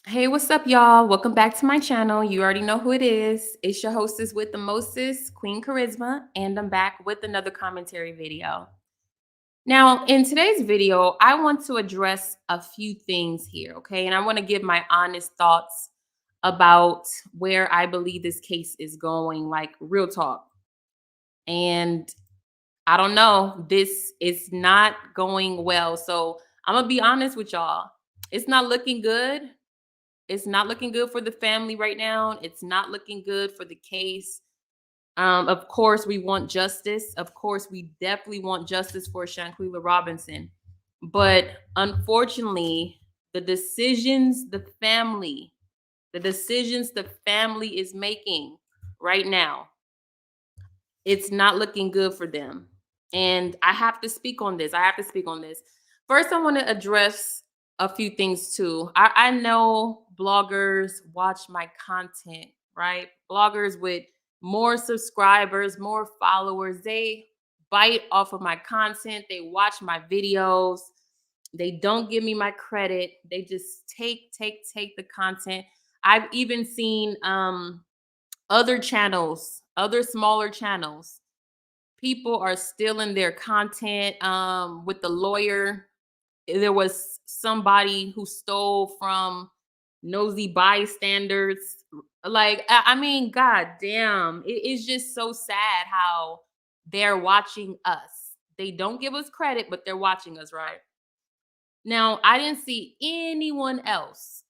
Hey, what's up, y'all? Welcome back to my channel. You already know who it is. It's your hostess with the mostest, Queen Charisma, and I'm back with another commentary video. Now, in today's video, I want to address a few things here, okay? And I want to give my honest thoughts about where I believe this case is going, like real talk. And I don't know, this is not going well. So I'm gonna be honest with y'all. It's not looking good. It's not looking good for the family right now. It's not looking good for the case. Of course, we want justice. Of course, we definitely want justice for Shanquella Robinson. But unfortunately, the decisions the decisions the family is making right now, it's not looking good for them. And I have to speak on this. I have to speak on this. First, I want to address a few things too. I know bloggers watch my content, right? Bloggers with more subscribers, more followers, they bite off of my content. They watch my videos. They don't give me my credit. They just take the content. I've even seen other channels, other smaller channels, people are stealing their content. With the lawyer, there was somebody who stole from nosy bystanders. Like, I mean, god damn, it is just so sad how they're watching us. They don't give us credit, but they're watching us, right? Now, I didn't see anyone else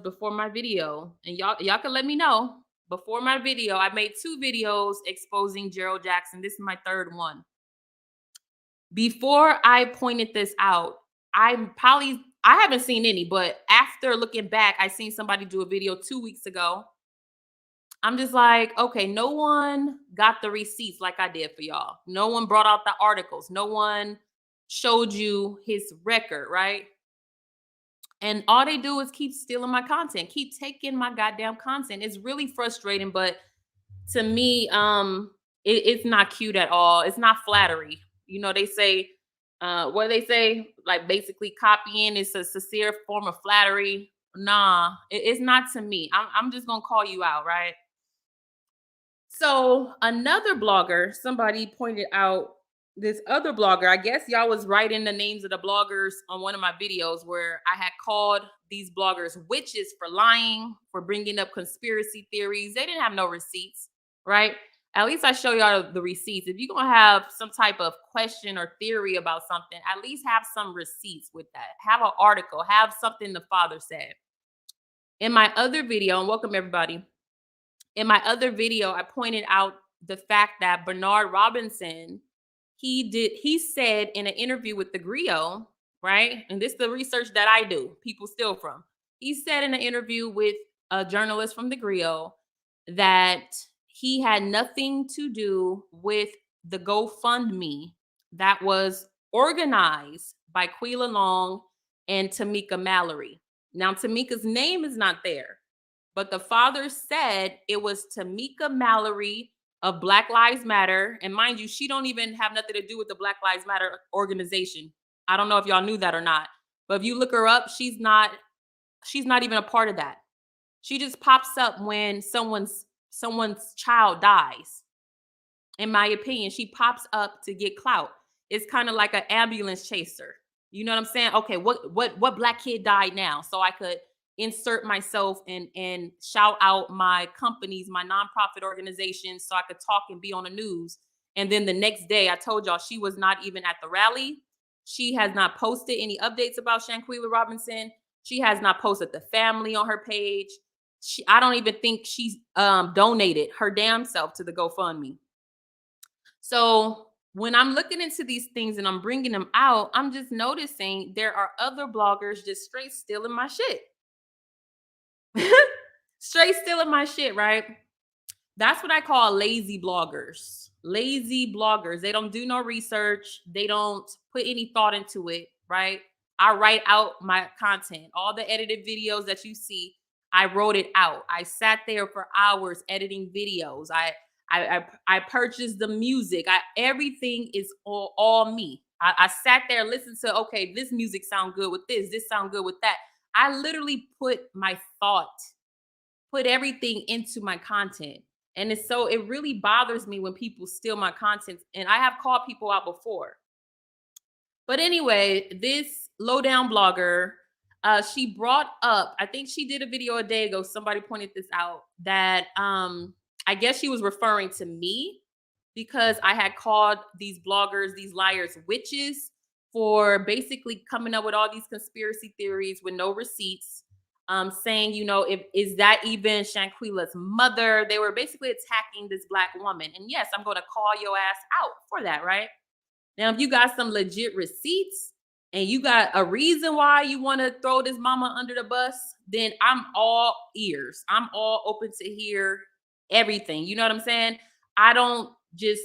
before my video, and y'all can let me know. Before my video, I made two videos exposing Gerald Jackson. This is my third one. Before I pointed this out, I haven't seen any, but after looking back, I seen somebody do a video 2 weeks ago. I'm just like, okay, no one got the receipts like I did for y'all. No one brought out the articles. No one showed you his record, right? And all they do is keep stealing my content, keep taking my goddamn content. It's really frustrating, but to me, it's not cute at all. It's not flattery. You know, they say, what do they say? Like basically copying is a sincere form of flattery. Nah, it's not to me. I'm just gonna call you out, right? So another blogger, somebody pointed out this other blogger. I guess y'all was writing the names of the bloggers on one of my videos where I had called these bloggers witches for lying, for bringing up conspiracy theories. They didn't have no receipts, right? At least I show y'all the receipts. If you're gonna have some type of question or theory about something, at least have some receipts with that. Have an article, have something the father said. In my other video, and welcome everybody, in my other video, I pointed out the fact that Bernard Robinson, he said in an interview with the Griot, right? And this is the research that I do, people steal from. He said in an interview with a journalist from the Griot that he had nothing to do with the GoFundMe that was organized by Quila Long and Tamika Mallory. Now, Tamika's name is not there, but the father said it was Tamika Mallory of Black Lives Matter. And mind you, she don't even have nothing to do with the Black Lives Matter organization. I don't know if y'all knew that or not. But if you look her up, she's not even a part of that. She just pops up when someone's child dies. In my opinion, she pops up to get clout. It's kind of like an ambulance chaser. You know what I'm saying? Okay, what black kid died now? So I could insert myself and shout out my companies, my nonprofit organizations, so I could talk and be on the news. And then the next day, I told y'all she was not even at the rally. She has not posted any updates about Shanquella Robinson. She has not posted the family on her page. I don't even think she's donated her damn self to the GoFundMe. So when I'm looking into these things and I'm bringing them out, I'm just noticing there are other bloggers just straight stealing my shit. Straight stealing my shit, right? That's what I call lazy bloggers. Lazy bloggers. They don't do no research. They don't put any thought into it, right? I write out my content. All the edited videos that you see, I wrote it out. I sat there for hours editing videos. I purchased the music. Everything is all me. I sat there, listened to, okay, this music sound good with this sound good with that. I literally put everything into my content. And it really bothers me when people steal my content. And I have called people out before. But anyway, this low down blogger, she brought up, I think she did a video a day ago. Somebody pointed this out that I guess she was referring to me because I had called these bloggers, these liars, witches for basically coming up with all these conspiracy theories with no receipts. Saying, if is that even Shanquella's mother? They were basically attacking this Black woman. And yes, I'm going to call your ass out for that, right? Now, if you got some legit receipts and you got a reason why you want to throw this mama under the bus, then I'm all ears. I'm all open to hear everything. You know what I'm saying? I don't just,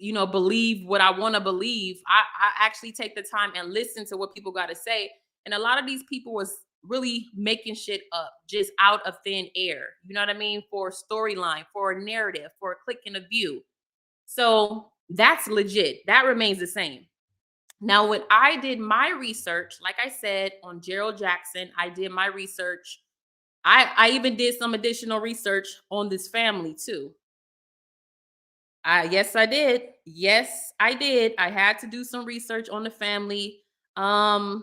believe what I want to believe. I actually take the time and listen to what people got to say. And a lot of these people was really making shit up just out of thin air. You know what I mean? For a storyline, for a narrative, for a click and a view. So that's legit. That remains the same. Now, when I did my research, like I said, on Gerald Jackson, I did my research. I even did some additional research on this family too. Yes, I did. Yes, I did. I had to do some research on the family. And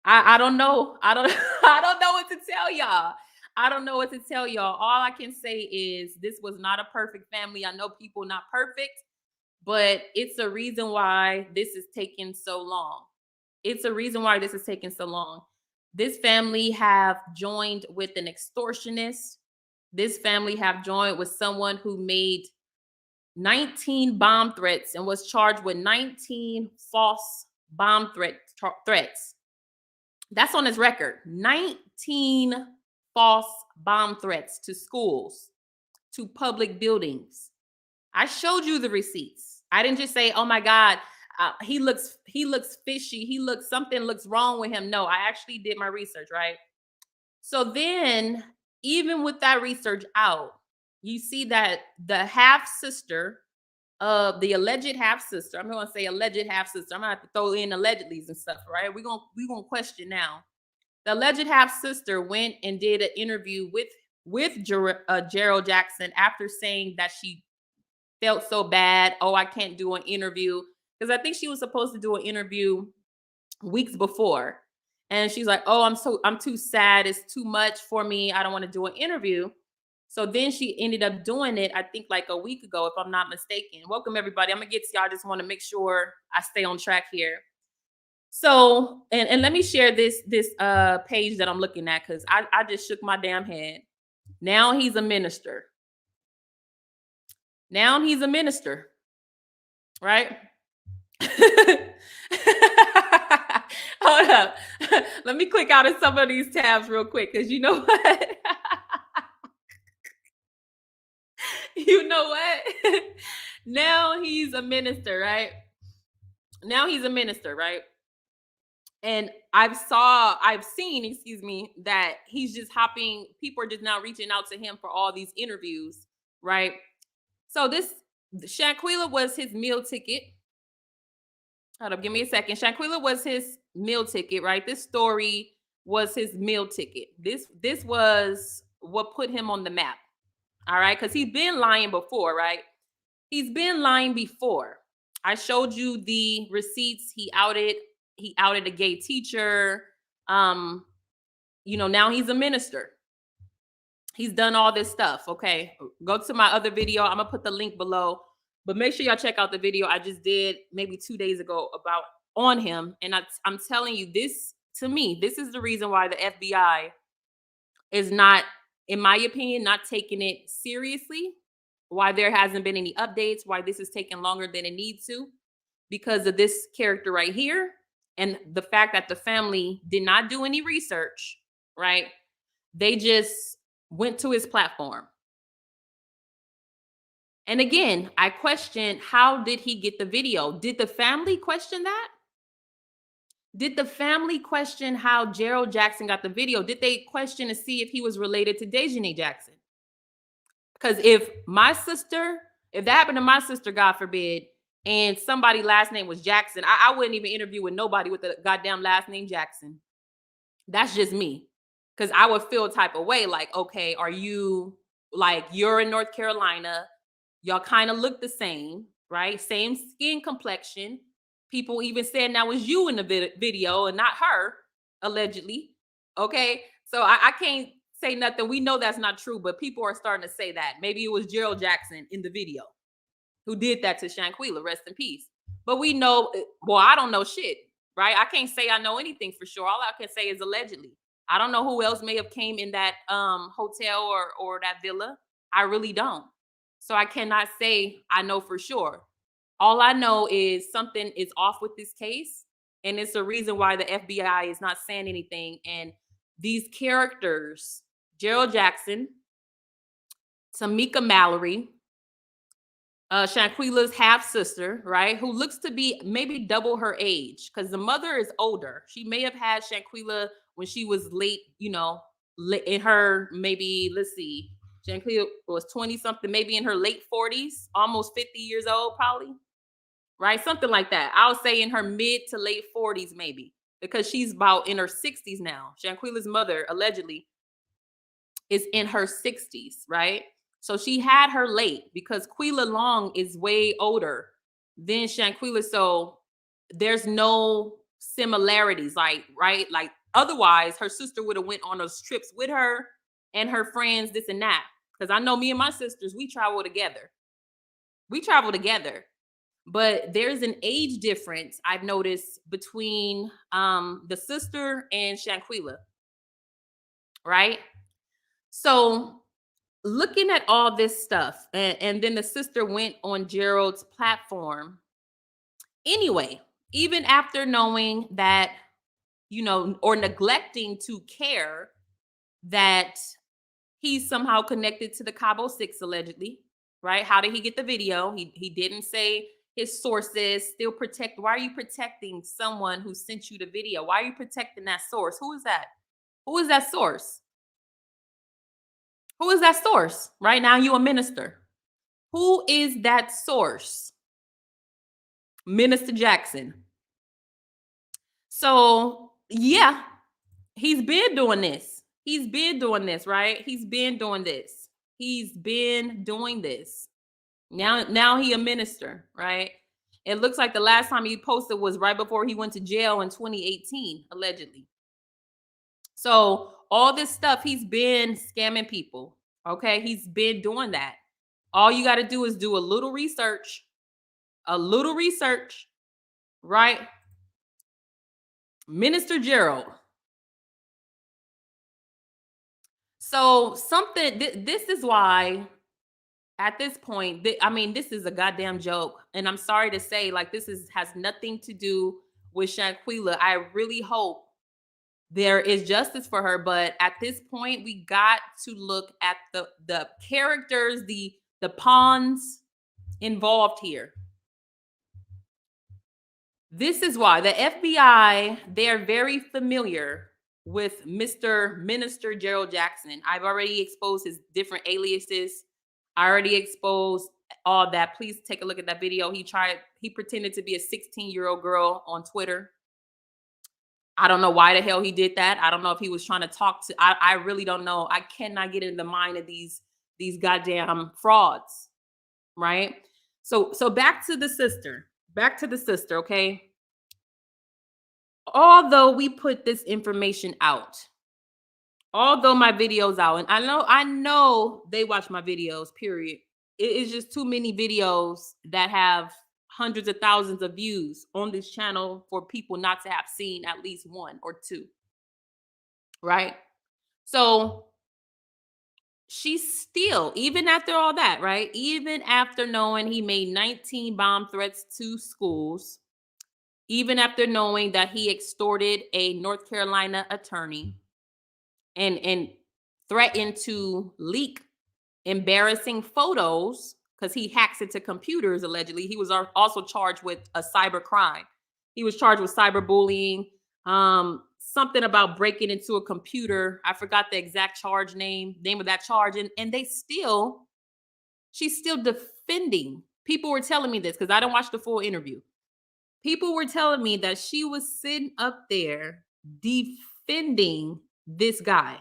I don't know. I don't I don't know what to tell y'all. I don't know what to tell y'all. All I can say is this was not a perfect family. I know people not perfect, but it's a reason why this is taking so long. It's a reason why this is taking so long. This family have joined with an extortionist. This family have joined with someone who made 19 bomb threats and was charged with 19 false bomb threats. That's on his record. 19 false bomb threats to schools, to public buildings. I showed you the receipts. I didn't just say, "Oh my God, he looks fishy. Something looks wrong with him." No, I actually did my research, right? So then, even with that research out, you see that the half sister of the alleged half sister, I'm going to say alleged half sister. I'm going to have to throw in allegedlys and stuff, right? We're going to question now. The alleged half sister went and did an interview with Gerald Jackson after saying that she felt so bad. Oh, I can't do an interview, because I think she was supposed to do an interview weeks before. And she's like, "Oh, I'm too sad. It's too much for me. I don't want to do an interview." So then she ended up doing it, I think like a week ago, if I'm not mistaken. Welcome everybody. I'm gonna get to y'all. I just want to make sure I stay on track here. So, and let me share this page that I'm looking at, because I just shook my damn head. Now he's a minister. Now he's a minister, right? Hold up. Let me click out of some of these tabs real quick, because you know what? You know what? Now he's a minister, right? Now he's a minister, right? And I've seen, excuse me, that he's just hopping. People are just now reaching out to him for all these interviews, right? So this Shanquella was his meal ticket. Hold up, give me a second. Shanquella was his meal ticket, right? This story was his meal ticket. This was what put him on the map. All right, because he's been lying before, right? He's been lying before. I showed you the receipts. He outed a gay teacher. Now he's a minister. He's done all this stuff. Okay, go to my other video. I'm gonna put the link below, but make sure y'all check out the video I just did maybe 2 days ago on him. And I'm telling you, this is the reason why the FBI is not, in my opinion, not taking it seriously. Why there hasn't been any updates, why this is taking longer than it needs to, because of this character right here. And the fact that the family did not do any research, right? They just went to his platform. And again, I question, how did he get the video? Did the family question that? Did the family question how Gerald Jackson got the video? Did they question to see if he was related to Dejanay Jackson? Because if that happened to my sister, God forbid, and somebody last name was Jackson, I wouldn't even interview with nobody with the goddamn last name Jackson. That's just me. Cause I would feel type of way like, okay, are you like you're in North Carolina? Y'all kind of look the same, right? Same skin complexion. People even said that was you in the video and not her, allegedly. Okay. So I can't say nothing. We know that's not true, but people are starting to say that. Maybe it was Gerald Jackson in the video who did that to Shanquella, rest in peace. But we know, well, I don't know shit, right? I can't say I know anything for sure. All I can say is allegedly. I don't know who else may have came in that hotel or that villa. I really don't. So I cannot say I know for sure. All I know is something is off with this case, and it's the reason why the FBI is not saying anything. And these characters, Gerald Jackson, Tamika Mallory, Shanquella's half sister, right, who looks to be maybe double her age because the mother is older. She may have had Shanquella when she was late, in her maybe, let's see, Shanquella was 20 something, maybe in her late 40s, almost 50 years old, probably, right? Something like that. I'll say in her mid to late 40s, maybe, because she's about in her 60s now. Shanquella's mother allegedly is in her 60s, right? So she had her late because Quila Long is way older than Shanquella. So there's no similarities, like, right? Like otherwise, her sister would have went on those trips with her and her friends, this and that. Because I know me and my sisters, we travel together. We travel together. But there's an age difference I've noticed between the sister and Shanquella, right? So looking at all this stuff, and then the sister went on Gerald's platform anyway, even after knowing that, or neglecting to care that he's somehow connected to the Cabo Six, allegedly, right? How did he get the video? He didn't say his sources. Still protect. Why are you protecting someone who sent you the video? Why are you protecting that source? Who is that? Who is that source? Who is that source? Right now, you a minister. Who is that source? Minister Jackson. So, yeah, he's been doing this. He's been doing this, right? He's been doing this. He's been doing this. Now he a minister, right? It looks like the last time he posted was right before he went to jail in 2018, allegedly. So all this stuff, he's been scamming people. Okay, he's been doing that. All you got to do is do a little research, right? Minister Gerald. So this is why at this point, I mean, this is a goddamn joke. And I'm sorry to say, like, has nothing to do with Shanquella. I really hope there is justice for her. But at this point, we got to look at the characters, the pawns involved here. This is why the FBI, they're very familiar with Minister Gerald Jackson. I've already exposed his different aliases. I already exposed all that. Please take a look at that video. He pretended to be a 16-year-old girl on Twitter. I don't know why the hell he did that. I don't know if he was trying to talk to, I really don't know. I cannot get in the mind of these goddamn frauds, right? So back to the sister, okay? Although we put this information out, although my video's out, and I know they watch my videos, period. It is just too many videos that have hundreds of thousands of views on this channel for people not to have seen at least one or two, right? So she's still, even after all that, right? Even after knowing he made 19 bomb threats to schools, even after knowing that he extorted a North Carolina attorney and threatened to leak embarrassing photos because he hacks into computers, allegedly. He was also charged with a cyber crime. He was charged with cyberbullying, something about breaking into a computer. I forgot the exact name of that charge. And she's still defending People were telling me this because I don't watch the full interview. People were telling me that she was sitting up there defending this guy,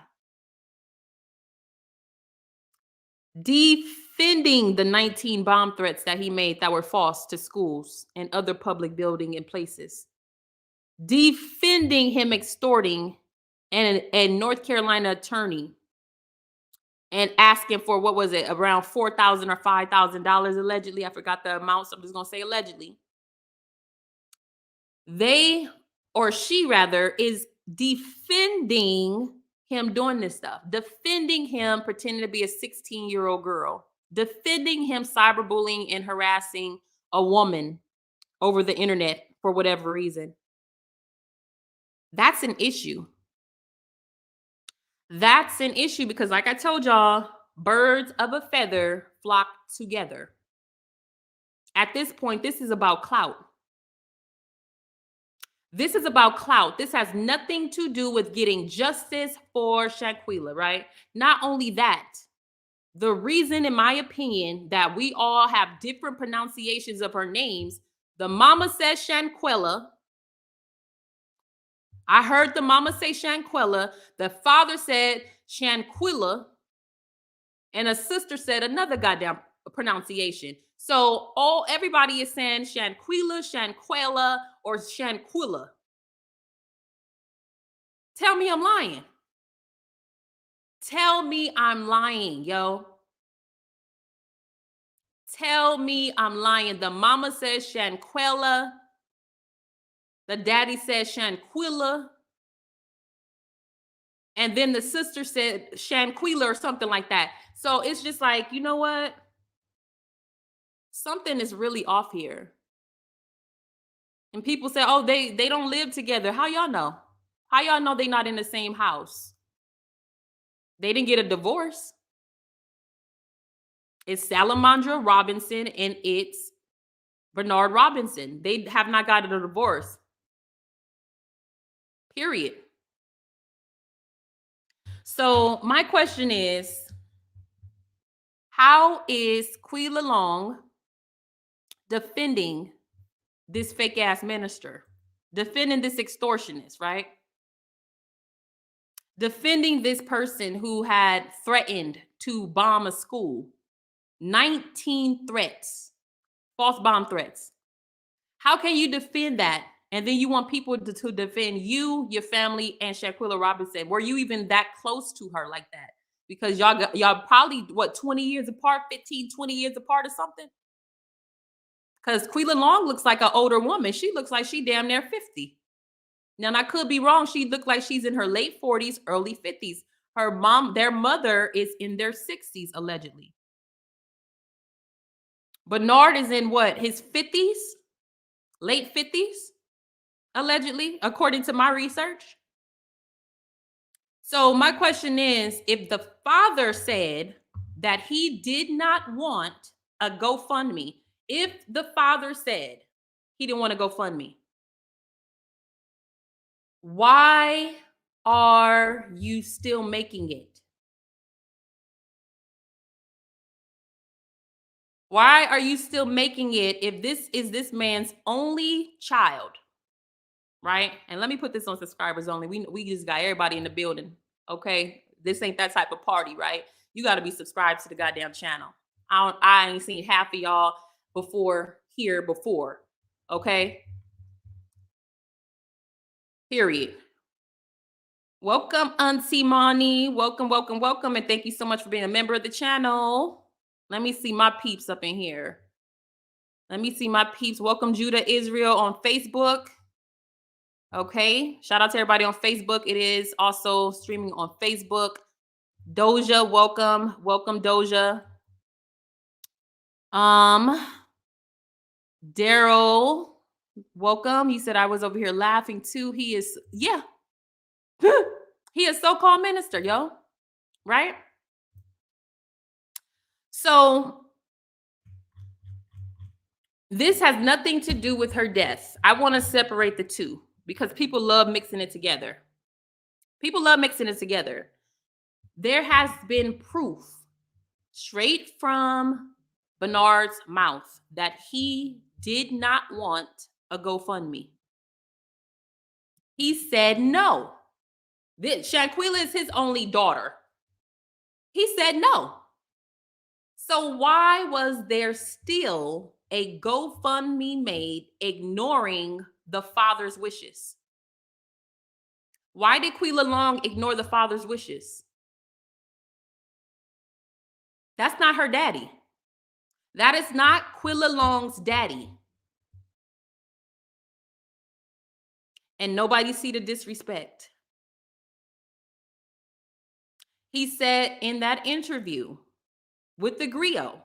defending the 19 bomb threats that he made that were false to schools and other public building and places, defending him extorting a North Carolina attorney and asking for, what was it, around $4,000 or $5,000 allegedly. I forgot the amount, so I'm just gonna say allegedly. They, or she rather, is defending him doing this stuff, defending him pretending to be a 16-year-old girl, defending him cyberbullying and harassing a woman over the internet for whatever reason. That's an issue. That's an issue because, like I told y'all, birds of a feather flock together. At this point, this is about clout. This is about clout. This has nothing to do with getting justice for Shanquella, right? Not only that, the reason, in my opinion, that we all have different pronunciations of her names, the mama says Shanquella. I heard the mama say Shanquella. The father said Shanquella. And a sister said another goddamn pronunciation. So everybody is saying Shanquella, Shanquella, or Shanquella. Tell me I'm lying. Tell me I'm lying, yo. Tell me I'm lying. The mama says Shanquella. The daddy says Shanquella. And then the sister said Shanquella or something like that. So it's just like, you know what? Something is really off here. And people say, oh, they don't live together. How y'all know? How y'all know they're not in the same house? They didn't get a divorce. It's Salamandra Robinson and it's Bernard Robinson. They have not gotten a divorce. Period. So my question is, how is Quila Long defending this fake ass minister, defending this extortionist, right? Defending this person who had threatened to bomb a school, 19 threats, false bomb threats. How can you defend that? And then you want people to defend you, your family, and Shanquella Robinson. Were you even that close to her like that? Because y'all probably, 20 years apart, 15, 20 years apart or something? Because Quila Long looks like an older woman. She looks like she damn near 50. Now, I could be wrong. She looked like she's in her late 40s, early 50s. Their mother is in their 60s, allegedly. Bernard is in what, his 50s? Late 50s, allegedly, according to my research. So my question is, if the father said that he did not want a GoFundMe, if the father said he didn't want to GoFundMe, why are you still making it? Why are you still making it if this is this man's only child, right? And let me put this on subscribers only. We just got everybody in the building, okay? This ain't that type of party, right? You got to be subscribed to the goddamn channel. I ain't seen half of y'all before, okay? Period. Welcome, Auntie Moni. Welcome, welcome, welcome. And thank you so much for being a member of the channel. Let me see my peeps up in here. Let me see my peeps. Welcome, Judah Israel on Facebook. Okay. Shout out to everybody on Facebook. It is also streaming on Facebook. Doja, welcome. Welcome, Doja. Daryl, welcome. He said I was over here laughing too. He is, yeah. He is so-called minister, yo. Right? So this has nothing to do with her death. I want to separate the two because people love mixing it together. People love mixing it together. There has been proof straight from Bernard's mouth that he did not want a GoFundMe. He said no. Shanquella is his only daughter. He said no. So why was there still a GoFundMe made ignoring the father's wishes? Why did Quila Long ignore the father's wishes? That's not her daddy. That is not Quila Long's daddy. And nobody see the disrespect. He said in that interview with the griot,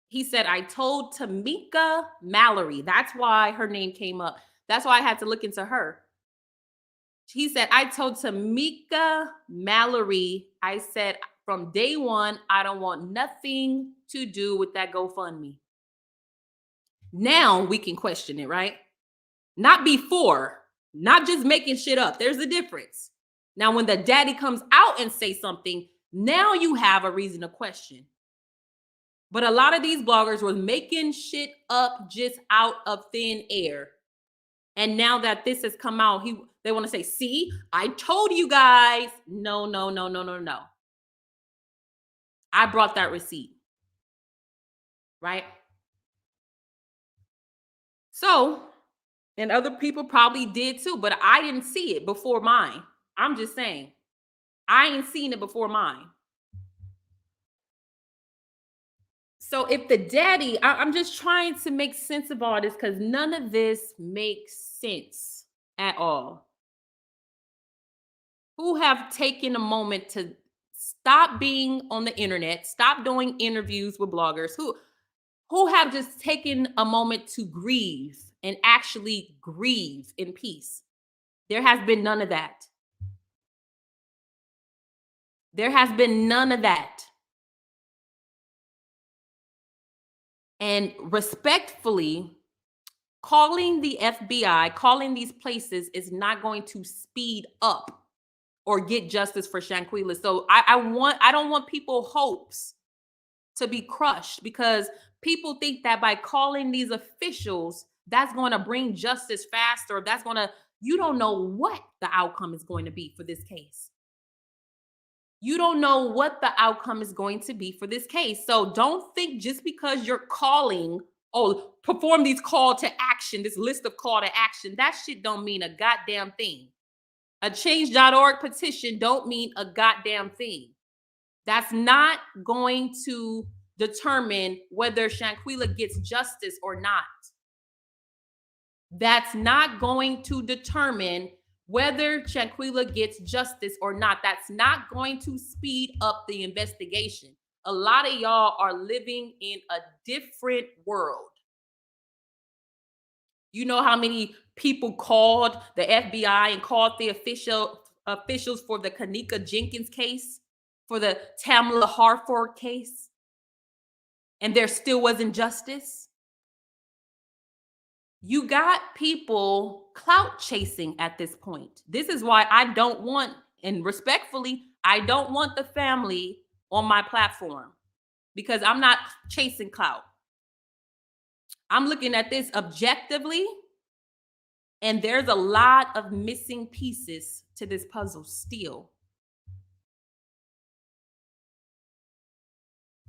he said, I told Tamika Mallory. That's why her name came up. That's why I had to look into her. He said, I told Tamika Mallory, I said, from day one, I don't want nothing to do with that GoFundMe. Now we can question it, right? Not before, not just making shit up. There's a difference. Now, when the daddy comes out and say something, now you have a reason to question. But a lot of these bloggers were making shit up just out of thin air. And now that this has come out, they want to say, see, I told you guys. No. I brought that receipt. Right? So, and other people probably did too, but I didn't see it before mine. I'm just saying, I ain't seen it before mine. So if the daddy, I'm just trying to make sense of all this because none of this makes sense at all. Who have taken a moment to stop being on the internet, stop doing interviews with bloggers, who have just taken a moment to grieve and actually grieve in peace. There has been none of that. There has been none of that. And respectfully, calling the FBI, calling these places is not going to speed up or get justice for Shanquella. So I don't want people's hopes to be crushed because people think that by calling these officials, that's going to bring justice faster. You don't know what the outcome is going to be for this case. You don't know what the outcome is going to be for this case. So don't think just because you're calling, perform these call to action, this list of call to action, that shit don't mean a goddamn thing. A change.org petition don't mean a goddamn thing. That's not going to determine whether Shanquella gets justice or not. That's not going to determine whether Shanquella gets justice or not. That's not going to speed up the investigation. A lot of y'all are living in a different world. You know how many people called the FBI and called the officials for the Kanika Jenkins case, for the Tamla Harford case, and there still wasn't justice? You got people clout chasing at this point. This is why I don't want, and respectfully, I don't want the family on my platform because I'm not chasing clout. I'm looking at this objectively, and there's a lot of missing pieces to this puzzle still.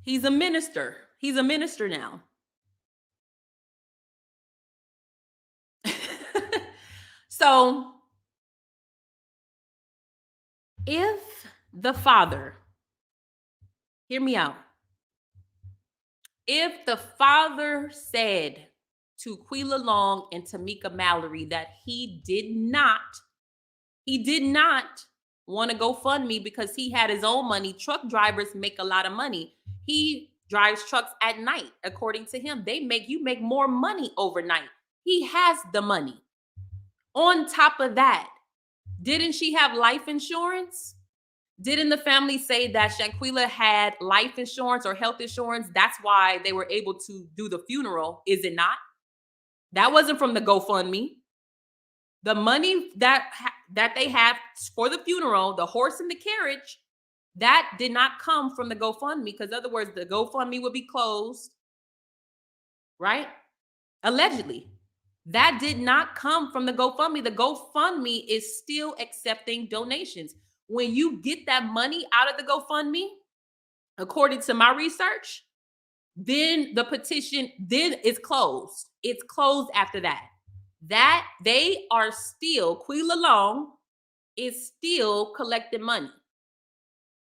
He's a minister. He's a minister now. So, if the father, hear me out, if the father said to Quila Long and Tamika Mallory that he did not want to GoFundMe because he had his own money, truck drivers make a lot of money. He drives trucks at night, according to him. You make more money overnight. He has the money. On top of that, didn't she have life insurance? Didn't the family say that Shanquella had life insurance or health insurance? That's why they were able to do the funeral, is it not? That wasn't from the GoFundMe. The money that they have for the funeral, the horse and the carriage, that did not come from the GoFundMe, because in other words, the GoFundMe would be closed. right? Allegedly. That did not come from the GoFundMe. The GoFundMe is still accepting donations. When you get that money out of the GoFundMe, according to my research, then the petition then is closed. It's closed after that. That they are still, Quila Long is still collecting money.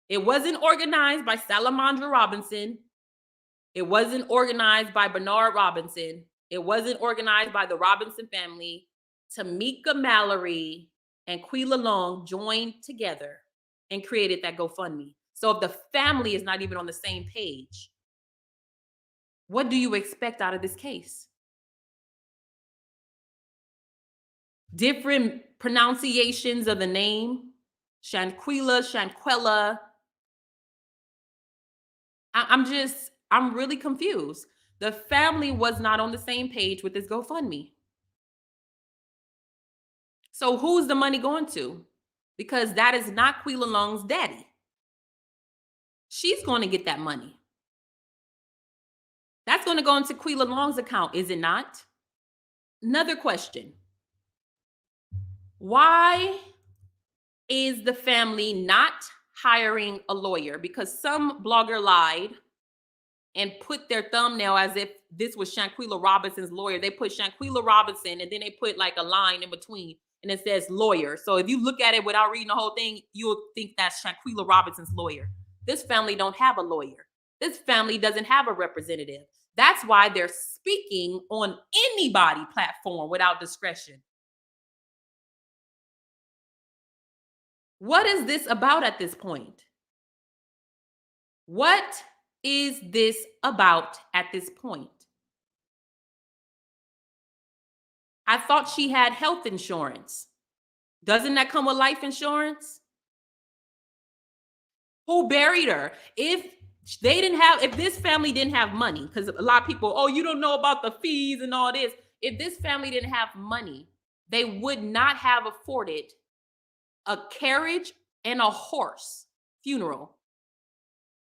It wasn't organized by Salamandra Robinson. It wasn't organized by Bernard Robinson. It wasn't organized by the Robinson family. Tamika Mallory and Quila Long joined together and created that GoFundMe. So if the family is not even on the same page, what do you expect out of this case? Different pronunciations of the name, Shanquella. I'm really confused. The family was not on the same page with this GoFundMe. So who's the money going to? Because that is not Quila Long's daddy. She's going to get that money. That's going to go into Quila Long's account, is it not? Another question. Why is the family not hiring a lawyer? Because some blogger lied and put their thumbnail as if this was Shanquella Robinson's lawyer. They put Shanquella Robinson and then they put like a line in between and it says lawyer. So if you look at it without reading the whole thing, you'll think that's Shanquella Robinson's lawyer. This family don't have a lawyer. This family doesn't have a representative. That's why they're speaking on anybody platform without discretion. What is this about at this point? What is this about at this point? I thought she had health insurance. Doesn't that come with life insurance? Who buried her? If this family didn't have money, because a lot of people, oh, you don't know about the fees and all this. If this family didn't have money, they would not have afforded a carriage and a horse funeral.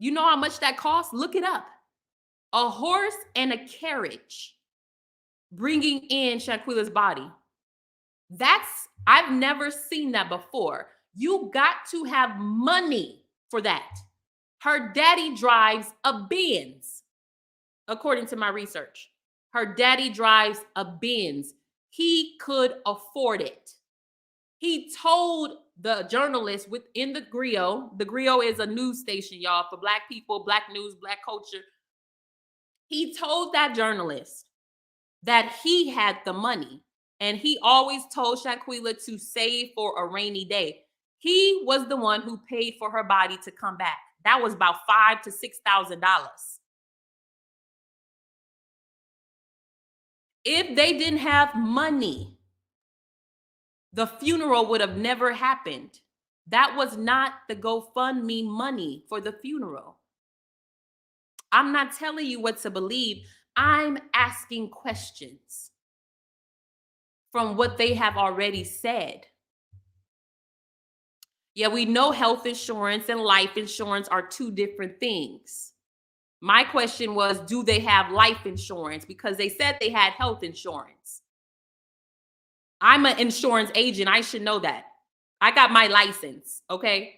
You know how much that costs? Look it up. A horse and a carriage bringing in Shanquella's body. I've never seen that before. You got to have money for that. Her daddy drives a Benz, according to my research. Her daddy drives a Benz. He could afford it. He told the journalist within the Griot. The Griot is a news station, y'all, for Black people, Black news, Black culture. He told that journalist that he had the money, and he always told Shanquella to save for a rainy day. He was the one who paid for her body to come back. That was about $5,000 to $6,000. If they didn't have money, the funeral would have never happened. That was not the GoFundMe money for the funeral. I'm not telling you what to believe. I'm asking questions from what they have already said. Yeah, we know health insurance and life insurance are two different things. My question was, do they have life insurance? Because they said they had health insurance. I'm an insurance agent. I should know that. I got my license, okay?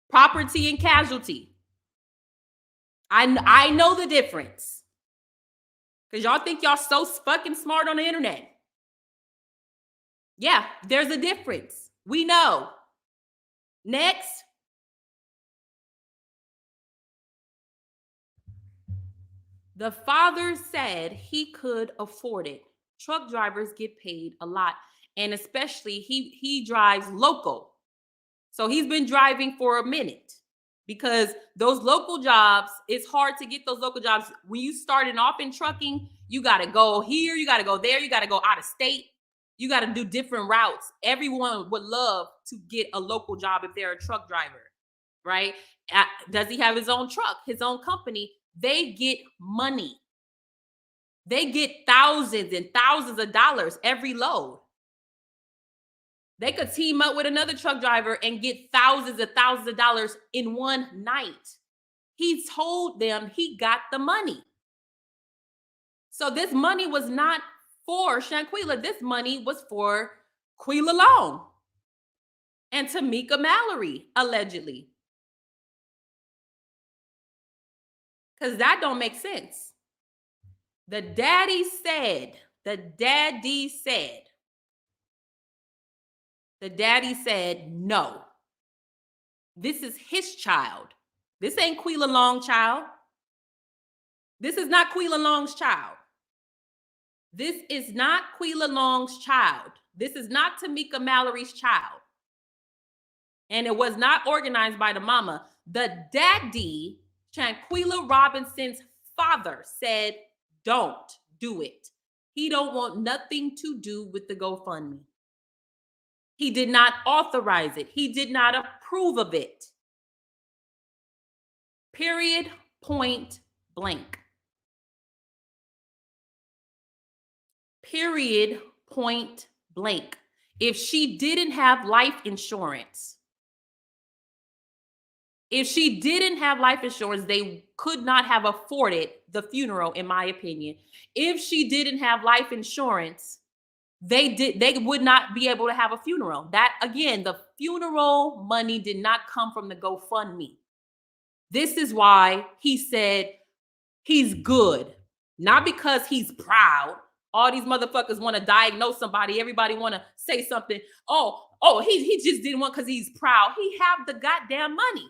Property and casualty. I know the difference. Because y'all think y'all so fucking smart on the internet. Yeah, there's a difference. We know. Next. The father said he could afford it. Truck drivers get paid a lot. And especially he drives local. So he's been driving for a minute because those local jobs, it's hard to get those local jobs. When you starting off in trucking, you got to go here, you got to go there, you got to go out of state. You got to do different routes. Everyone would love to get a local job if they're a truck driver, right? Does he have his own truck, his own company? They get money. They get thousands and thousands of dollars every load. They could team up with another truck driver and get thousands of dollars in one night. He told them he got the money. So this money was not for Shanquella. This money was for Quila Long and Tamika Mallory, allegedly. Because that don't make sense. The daddy said, no, this is his child. This ain't Quila Long child. This is not Quila Long's child. This is not Quila Long's child. This is not Tamika Mallory's child. And it was not organized by the mama. The daddy, Shanquella Robinson's father, said, don't do it. He don't want nothing to do with the GoFundMe. He did not authorize it. He did not approve of it. Period, point blank. Period, point blank. If she didn't have life insurance, they could not have afforded the funeral, in my opinion. If she didn't have life insurance, they would not be able to have a funeral. That, again, the funeral money did not come from the GoFundMe. This is why he said he's good. Not because he's proud. All these motherfuckers want to diagnose somebody. Everybody want to say something. He just didn't want because he's proud. He have the goddamn money.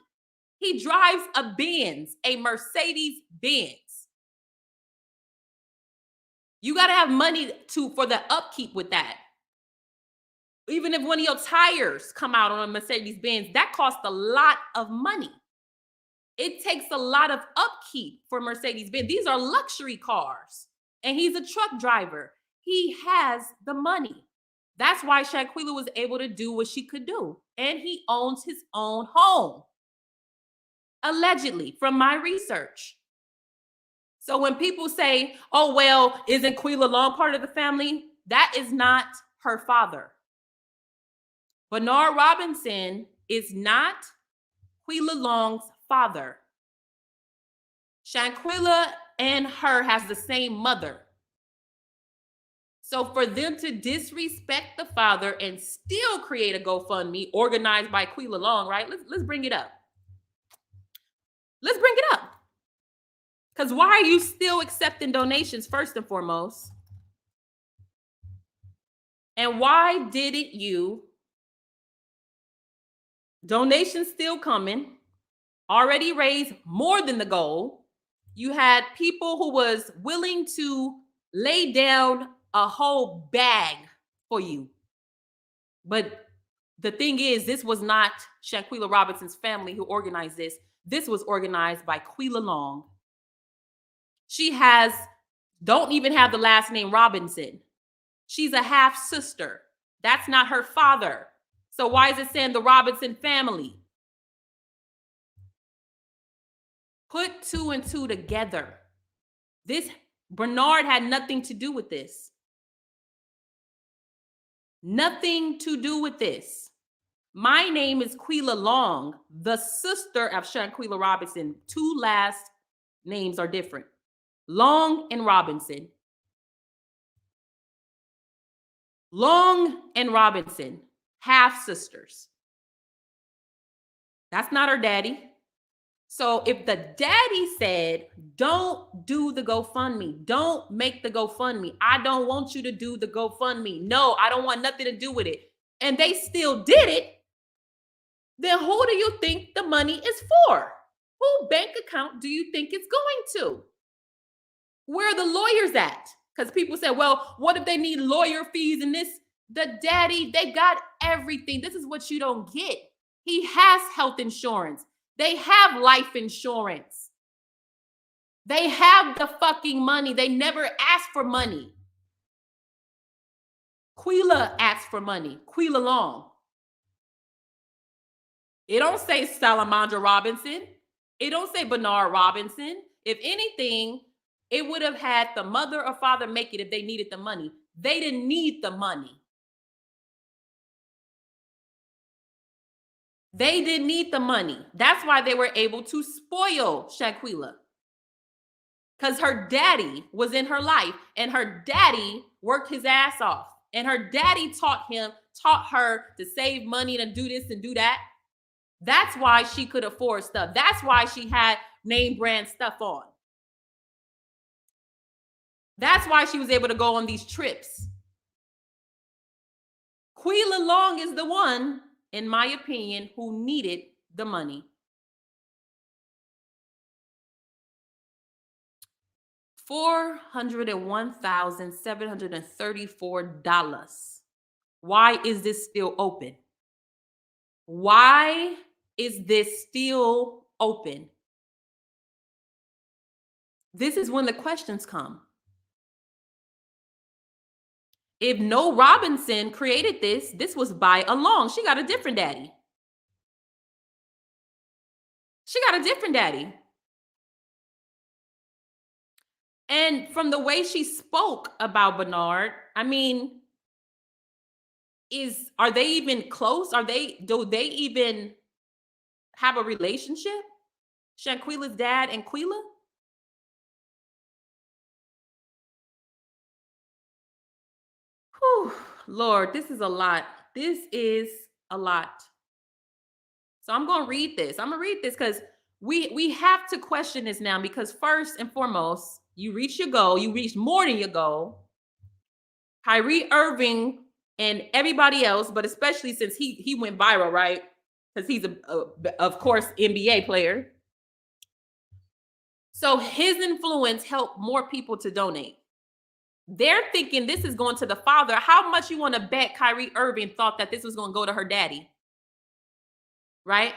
He drives a Benz, a Mercedes Benz. You got to have money for the upkeep with that. Even if one of your tires come out on a Mercedes Benz, that costs a lot of money. It takes a lot of upkeep for Mercedes Benz. These are luxury cars. And he's a truck driver. He has the money. That's why Shanquella was able to do what she could do. And he owns his own home. Allegedly, from my research. So when people say, oh, well, isn't Quila Long part of the family? That is not her father. Bernard Robinson is not Quila Long's father. Shanquella and her has the same mother. So for them to disrespect the father and still create a GoFundMe organized by Quila Long, right? Let's bring it up. Let's bring it up. Because why are you still accepting donations, first and foremost? And why didn't you? Donations still coming. Already raised more than the goal. You had people who was willing to lay down a whole bag for you. But the thing is, this was not Shanquella Robinson's family who organized this. This was organized by Quila Long. She don't even have the last name Robinson. She's a half sister. That's not her father. So why is it saying the Robinson family? Put two and two together. Bernard had nothing to do with this. Nothing to do with this. My name is Quila Long, the sister of Shanquella Robinson. Two last names are different. Long and Robinson. Long and Robinson, half sisters. That's not her daddy. So if the daddy said, don't do the GoFundMe, don't make the GoFundMe, I don't want you to do the GoFundMe. No, I don't want nothing to do with it. And they still did it. Then who do you think the money is for? Who bank account do you think it's going to? Where are the lawyers at? Because people say, well, what if they need lawyer fees and this? The daddy, they got everything. This is what you don't get. He has health insurance. They have life insurance. They have the fucking money. They never asked for money. Quila asked for money. Quila Long. It don't say Salamandra Robinson. It don't say Bernard Robinson. If anything, it would have had the mother or father make it if they needed the money. They didn't need the money. They didn't need the money. That's why they were able to spoil Shanquella. because her daddy was in her life and her daddy worked his ass off. And her daddy taught her to save money and do this and do that. That's why she could afford stuff. That's why she had name brand stuff on. That's why she was able to go on these trips. Quila Long is the one, in my opinion, who needed the money. $401,734. Why is this still open? Why is this still open? This is when the questions come. If No Robinson created this was by Along. She got a different daddy. She got a different daddy. And from the way she spoke about Bernard, I mean, are they even close? Do they even have a relationship? Shanquella's dad and Quila? Whew, Lord, this is a lot. This is a lot. So I'm going to read this. I'm going to read this because we have to question this now, because first and foremost, you reach your goal. You reach more than your goal. Kyrie Irving and everybody else, but especially since he went viral, right? Because he's of course, NBA player. So his influence helped more people to donate. They're thinking this is going to the father. How much you want to bet Kyrie Irving thought that this was going to go to her daddy? Right?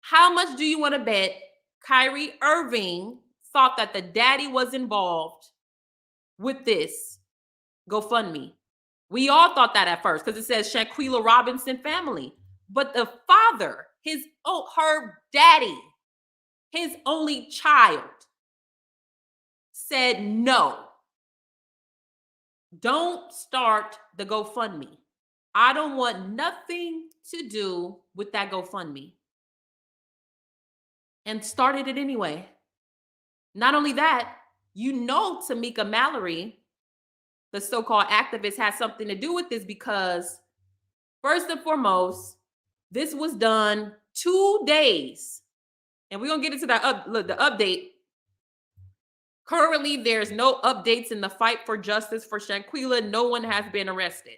How much do you want to bet Kyrie Irving thought that the daddy was involved with this GoFundMe? We all thought that at first because it says Shanquella Robinson family. But the father, her daddy, his only child, said no. Don't start the GoFundMe. I don't want nothing to do with that GoFundMe. And started it anyway. Not only that, Tamika Mallory, the so-called activist, has something to do with this because, first and foremost, this was done 2 days. And we're going to get into the update. Currently, there's no updates in the fight for justice for Shanquella. No one has been arrested.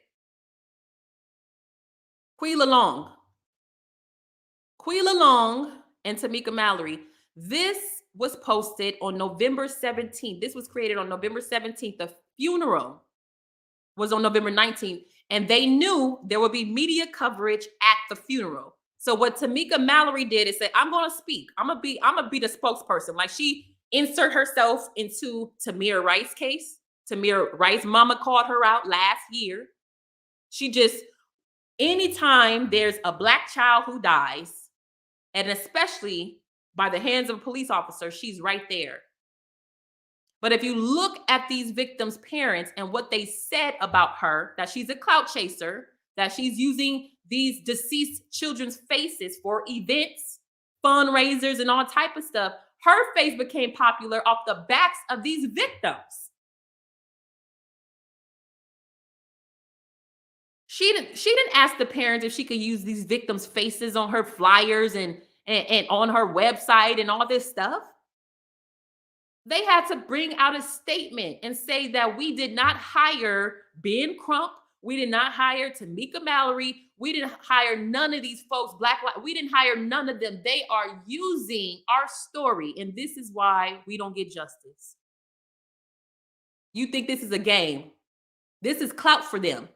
Quila Long and Tamika Mallory. This was posted on November 17th. This was created on November 17th. The funeral was on November 19th. And they knew there would be media coverage at the funeral. So what Tamika Mallory did is say, I'm going to speak. I'm going to be the spokesperson. Like, she insert herself into Tamir Rice's case. Tamir Rice's mama called her out last year. She just, anytime there's a Black child who dies, and especially by the hands of a police officer, she's right there. But if you look at these victims' parents and what they said about her, that she's a clout chaser, that she's using these deceased children's faces for events, fundraisers, and all type of stuff, her face became popular off the backs of these victims. She didn't ask the parents if she could use these victims' faces on her flyers and on her website and all this stuff. They had to bring out a statement and say that we did not hire Ben Crump. We did not hire Tamika Mallory. We didn't hire none of these folks, we didn't hire none of them. They are using our story, and this is why we don't get justice. You think this is a game? This is clout for them,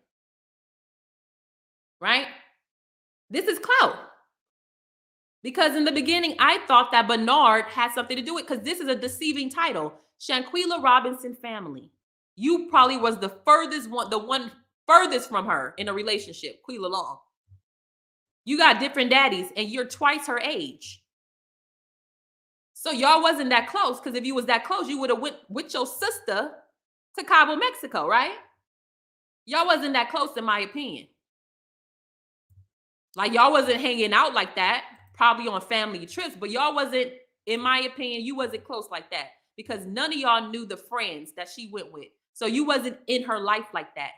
right? This is clout. Because in the beginning, I thought that Bernard had something to do with it, because this is a deceiving title. Shanquella Robinson family. You probably was the one furthest from her in a relationship, Quila Long. You got different daddies and you're twice her age. So y'all wasn't that close, because if you was that close, you would have went with your sister to Cabo, Mexico, right? Y'all wasn't that close, in my opinion. Like, y'all wasn't hanging out like that, probably on family trips, but y'all wasn't, in my opinion, you wasn't close like that. because none of y'all knew the friends that she went with. So you wasn't in her life like that.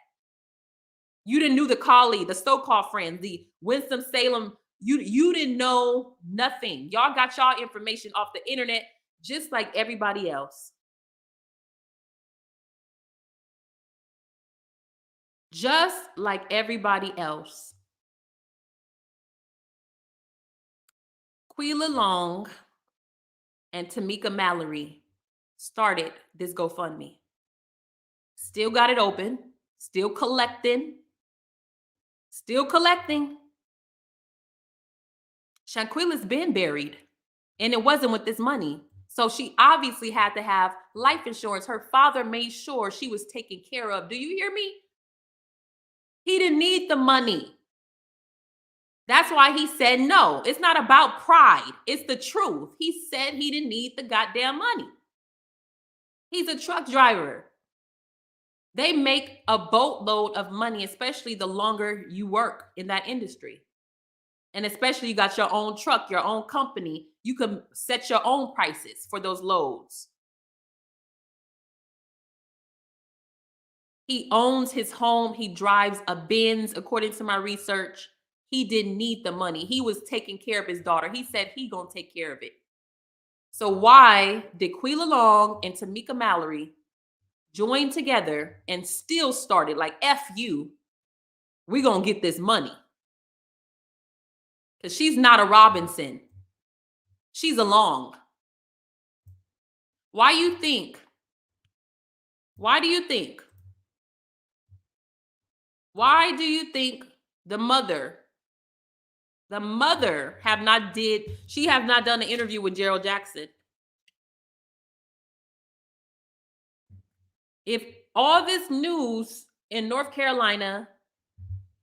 You didn't know the colleague, the so-called friends, the Winston-Salem. You didn't know nothing. Y'all got y'all information off the internet just like everybody else. Just like everybody else. Quila Long and Tamika Mallory started this GoFundMe. Still got it open. Still collecting. Shanquella's been buried, and it wasn't with this money. So she obviously had to have life insurance. Her father made sure she was taken care of. Do you hear me? He didn't need the money. That's why he said no. It's not about pride. It's the truth. He said he didn't need the goddamn money. He's a truck driver. They make a boatload of money, especially the longer you work in that industry. And especially you got your own truck, your own company. You can set your own prices for those loads. He owns his home. He drives a Benz, according to my research. He didn't need the money. He was taking care of his daughter. He said he gonna take care of it. So why did Quila Long and Tamika Mallory join together and still started like, F you, we gonna get this money? Because she's not a Robinson. She's a Long. Why do you think the mother have not done an interview with Gerald Jackson? If all this news in North Carolina,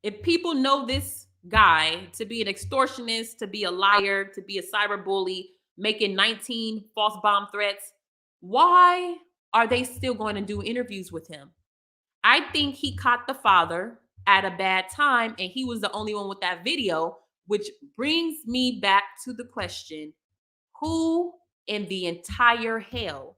if people know this guy to be an extortionist, to be a liar, to be a cyber bully, making 19 false bomb threats, why are they still going to do interviews with him? I think he caught the father at a bad time, and he was the only one with that video, which brings me back to the question, who in the entire hell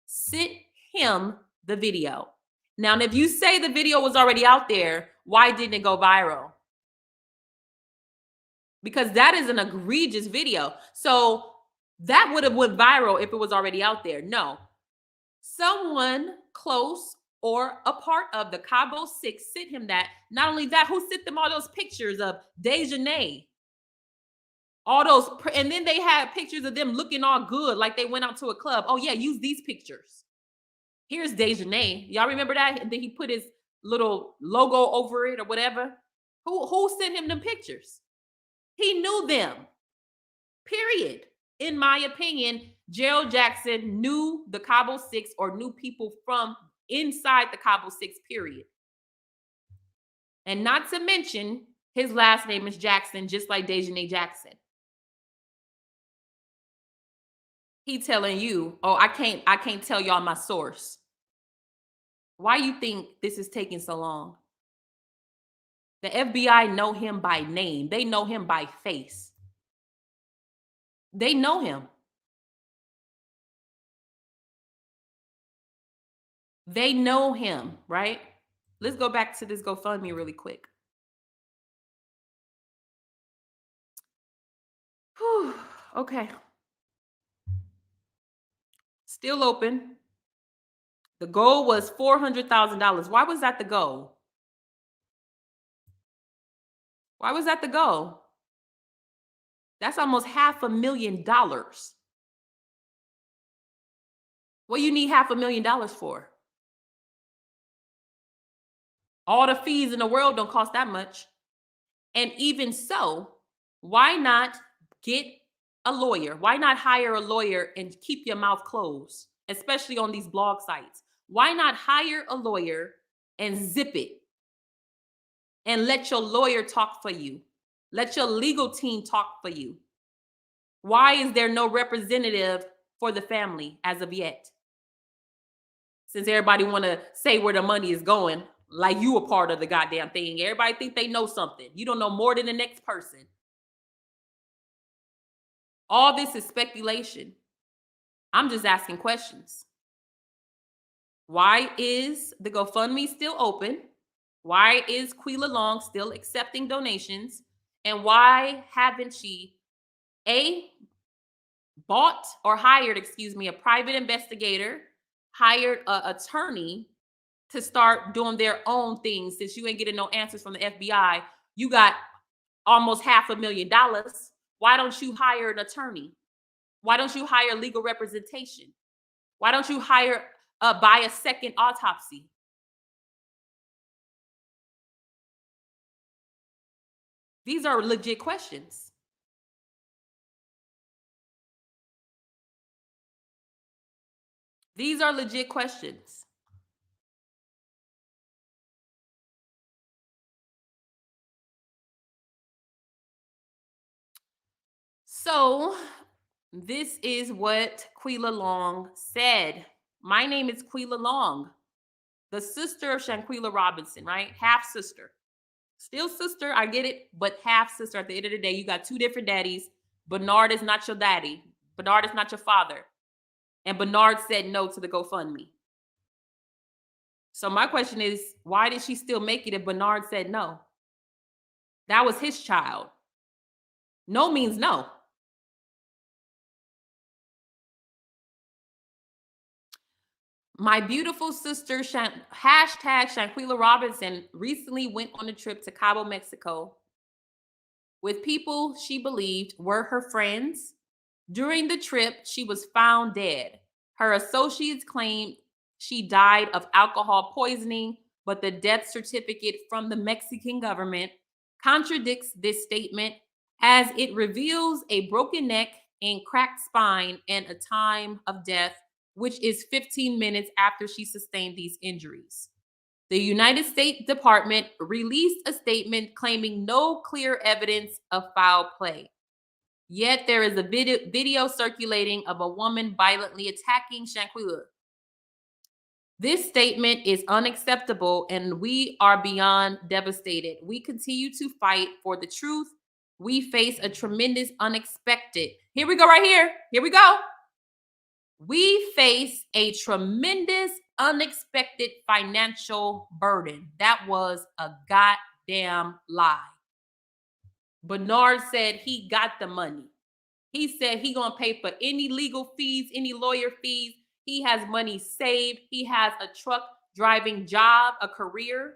sent him the video? Now, if you say the video was already out there, why didn't it go viral? Because that is an egregious video. So that would have went viral if it was already out there. No. Someone close or a part of the Cabo Six sent him that. Not only that, who sent them all those pictures of Dejanay? All those, and then they had pictures of them looking all good, like they went out to a club. Oh yeah, use these pictures. Here's Dejanay. Y'all remember that? And then he put his little logo over it or whatever. Who sent him them pictures? He knew them. Period. In my opinion, Gerald Jackson knew the Cabo Six or knew people from inside the Cabo Six, period. And not to mention, his last name is Jackson, just like Dejanay Jackson. He telling you, oh, I can't tell y'all my source. Why you think this is taking so long? The FBI know him by name. They know him by face. They know him. They know him, right? Let's go back to this GoFundMe really quick. Whew, okay. Still open. The goal was $400,000. Why was that the goal? Why was that the goal? That's almost $500,000. What do you need $500,000 for? All the fees in the world don't cost that much. And even so, why not get a lawyer? Why not hire a lawyer and keep your mouth closed, especially on these blog sites? Why not hire a lawyer and zip it and let your lawyer talk for you? Let your legal team talk for you. Why is there no representative for the family as of yet? Since everybody want to say where the money is going, like you a part of the goddamn thing. Everybody think they know something. You don't know more than the next person. All this is speculation. I'm just asking questions. Why is the GoFundMe still open? Why is Quila Long still accepting donations? And why haven't she A, bought or hired, a private investigator, hired an attorney to start doing their own things? Since you ain't getting no answers from the FBI, you got almost $500,000. Why don't you hire an attorney? Why don't you hire legal representation? Why don't you buy a second autopsy? These are legit questions. These are legit questions. So this is what Quila Long said. My name is Quila Long, the sister of Shanquella Robinson, right? Half sister. Still sister, I get it, but half sister. At the end of the day, you got two different daddies. Bernard is not your daddy. Bernard is not your father. And Bernard said no to the GoFundMe. So my question is, why did she still make it if Bernard said no? That was his child. No means no. My beautiful sister, hashtag Shanquella Robinson, recently went on a trip to Cabo, Mexico with people she believed were her friends. During the trip, she was found dead. Her associates claimed she died of alcohol poisoning, but the death certificate from the Mexican government contradicts this statement, as it reveals a broken neck and cracked spine and a time of death, which is 15 minutes after she sustained these injuries. The United States Department released a statement claiming no clear evidence of foul play. Yet there is a video circulating of a woman violently attacking Shanquella. This statement is unacceptable, and we are beyond devastated. We continue to fight for the truth. We face a tremendous unexpected. Here we go, right here. Here we go. We face a tremendous unexpected financial burden. That was a goddamn lie. Bernard said he got the money. He said he gonna pay for any legal fees, any lawyer fees. He has money saved. He has a truck driving job, a career.